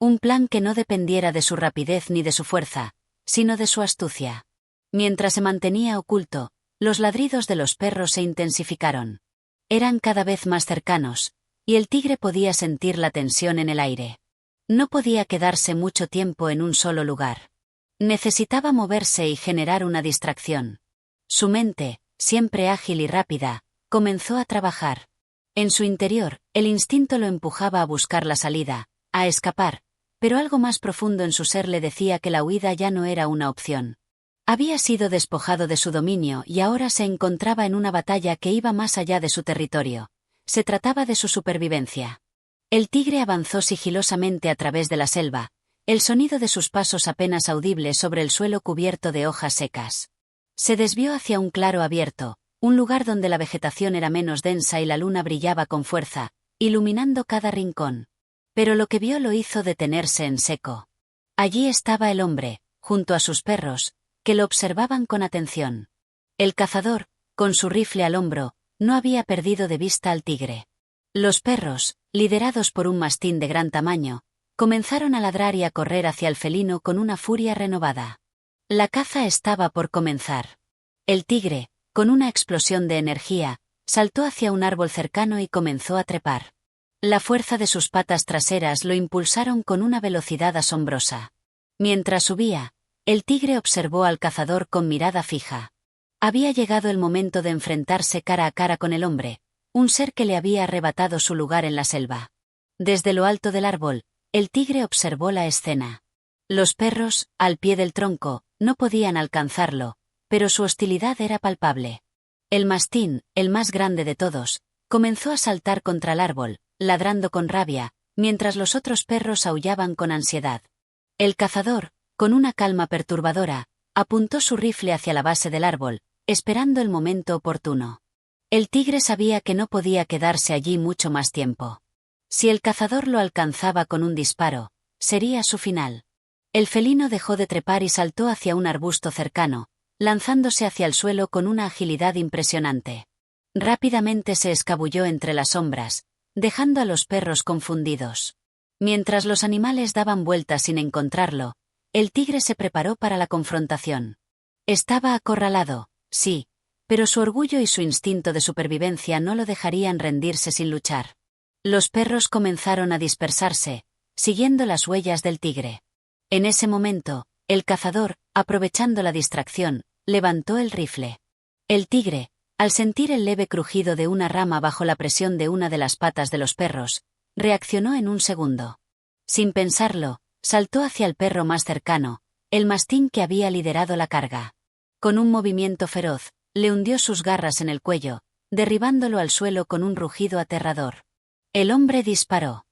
Un plan que no dependiera de su rapidez ni de su fuerza, sino de su astucia. Mientras se mantenía oculto, los ladridos de los perros se intensificaron. Eran cada vez más cercanos, y el tigre podía sentir la tensión en el aire. No podía quedarse mucho tiempo en un solo lugar. Necesitaba moverse y generar una distracción. Su mente, siempre ágil y rápida, comenzó a trabajar. En su interior, el instinto lo empujaba a buscar la salida, a escapar, pero algo más profundo en su ser le decía que la huida ya no era una opción. Había sido despojado de su dominio y ahora se encontraba en una batalla que iba más allá de su territorio. Se trataba de su supervivencia. El tigre avanzó sigilosamente a través de la selva, el sonido de sus pasos apenas audible sobre el suelo cubierto de hojas secas. Se desvió hacia un claro abierto, un lugar donde la vegetación era menos densa y la luna brillaba con fuerza, iluminando cada rincón. Pero lo que vio lo hizo detenerse en seco. Allí estaba el hombre, junto a sus perros, que lo observaban con atención. El cazador, con su rifle al hombro, no había perdido de vista al tigre. Los perros, liderados por un mastín de gran tamaño, comenzaron a ladrar y a correr hacia el felino con una furia renovada. La caza estaba por comenzar. El tigre, con una explosión de energía, saltó hacia un árbol cercano y comenzó a trepar. La fuerza de sus patas traseras lo impulsaron con una velocidad asombrosa. Mientras subía, el tigre observó al cazador con mirada fija. Había llegado el momento de enfrentarse cara a cara con el hombre, un ser que le había arrebatado su lugar en la selva. Desde lo alto del árbol, el tigre observó la escena. Los perros, al pie del tronco, no podían alcanzarlo, pero su hostilidad era palpable. El mastín, el más grande de todos, comenzó a saltar contra el árbol, ladrando con rabia, mientras los otros perros aullaban con ansiedad. El cazador, con una calma perturbadora, apuntó su rifle hacia la base del árbol, esperando el momento oportuno. El tigre sabía que no podía quedarse allí mucho más tiempo. Si el cazador lo alcanzaba con un disparo, sería su final. El felino dejó de trepar y saltó hacia un arbusto cercano, lanzándose hacia el suelo con una agilidad impresionante. Rápidamente se escabulló entre las sombras, dejando a los perros confundidos. Mientras los animales daban vueltas sin encontrarlo, el tigre se preparó para la confrontación. Estaba acorralado, sí, pero su orgullo y su instinto de supervivencia no lo dejarían rendirse sin luchar. Los perros comenzaron a dispersarse, siguiendo las huellas del tigre. En ese momento, el cazador, aprovechando la distracción, levantó el rifle. El tigre, al sentir el leve crujido de una rama bajo la presión de una de las patas de los perros, reaccionó en un segundo. Sin pensarlo, saltó hacia el perro más cercano, el mastín que había liderado la carga. Con un movimiento feroz, le hundió sus garras en el cuello, derribándolo al suelo con un rugido aterrador. El hombre disparó.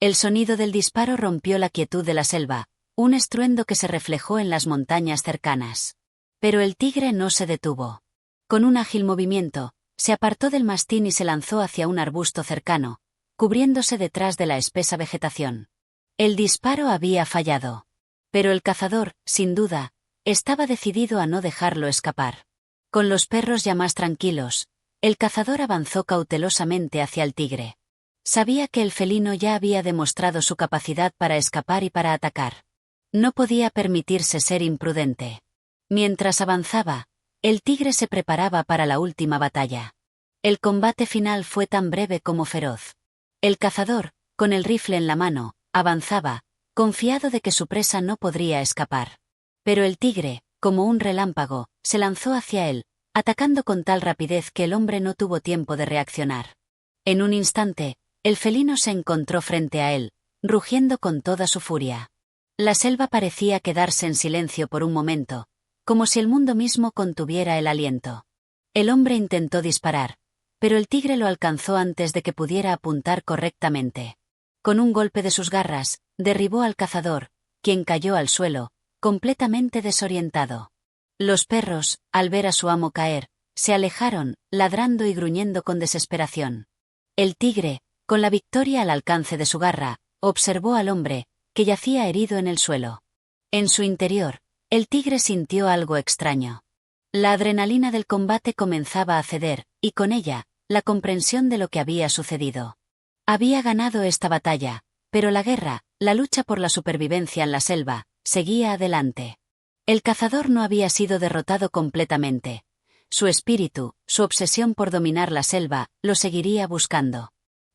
El sonido del disparo rompió la quietud de la selva, un estruendo que se reflejó en las montañas cercanas. Pero el tigre no se detuvo. Con un ágil movimiento, se apartó del mastín y se lanzó hacia un arbusto cercano, cubriéndose detrás de la espesa vegetación. El disparo había fallado. Pero el cazador, sin duda, estaba decidido a no dejarlo escapar. Con los perros ya más tranquilos, el cazador avanzó cautelosamente hacia el tigre. Sabía que el felino ya había demostrado su capacidad para escapar y para atacar. No podía permitirse ser imprudente. Mientras avanzaba, el tigre se preparaba para la última batalla. El combate final fue tan breve como feroz. El cazador, con el rifle en la mano, avanzaba, confiado de que su presa no podría escapar. Pero el tigre, como un relámpago, se lanzó hacia él, atacando con tal rapidez que el hombre no tuvo tiempo de reaccionar. En un instante, el felino se encontró frente a él, rugiendo con toda su furia. La selva parecía quedarse en silencio por un momento, como si el mundo mismo contuviera el aliento. El hombre intentó disparar, pero el tigre lo alcanzó antes de que pudiera apuntar correctamente. Con un golpe de sus garras, derribó al cazador, quien cayó al suelo, completamente desorientado. Los perros, al ver a su amo caer, se alejaron, ladrando y gruñendo con desesperación. El tigre, con la victoria al alcance de su garra, observó al hombre, que yacía herido en el suelo. En su interior, el tigre sintió algo extraño. La adrenalina del combate comenzaba a ceder, y con ella, la comprensión de lo que había sucedido. Había ganado esta batalla, pero la guerra, la lucha por la supervivencia en la selva, seguía adelante. El cazador no había sido derrotado completamente. Su espíritu, su obsesión por dominar la selva, lo seguiría buscando.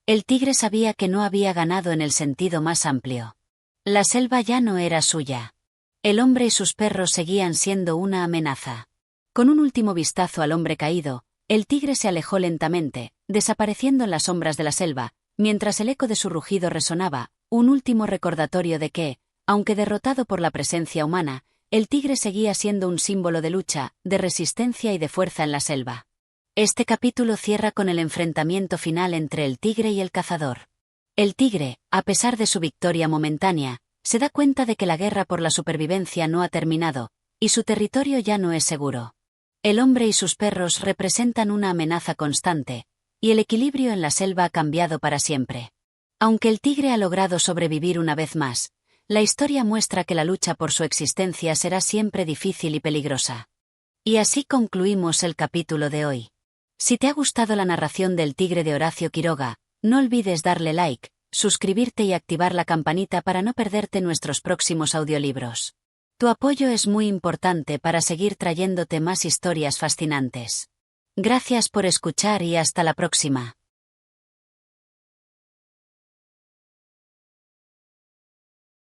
El tigre sabía que no había ganado en el sentido más amplio. La selva ya no era suya. El hombre y sus perros seguían siendo una amenaza. Con un último vistazo al hombre caído, el tigre se alejó lentamente, desapareciendo en las sombras de la selva, mientras el eco de su rugido resonaba, un último recordatorio de que, aunque derrotado por la presencia humana, el tigre seguía siendo un símbolo de lucha, de resistencia y de fuerza en la selva. Este capítulo cierra con el enfrentamiento final entre el tigre y el cazador. El tigre, a pesar de su victoria momentánea, se da cuenta de que la guerra por la supervivencia no ha terminado, y su territorio ya no es seguro. El hombre y sus perros representan una amenaza constante, y el equilibrio en la selva ha cambiado para siempre. Aunque el tigre ha logrado sobrevivir una vez más, la historia muestra que la lucha por su existencia será siempre difícil y peligrosa. Y así concluimos el capítulo de hoy. Si te ha gustado la narración del tigre de Horacio Quiroga, no olvides darle like, suscribirte y activar la campanita para no perderte nuestros próximos audiolibros. Tu apoyo es muy importante para seguir trayéndote más historias fascinantes. Gracias por escuchar y hasta la próxima.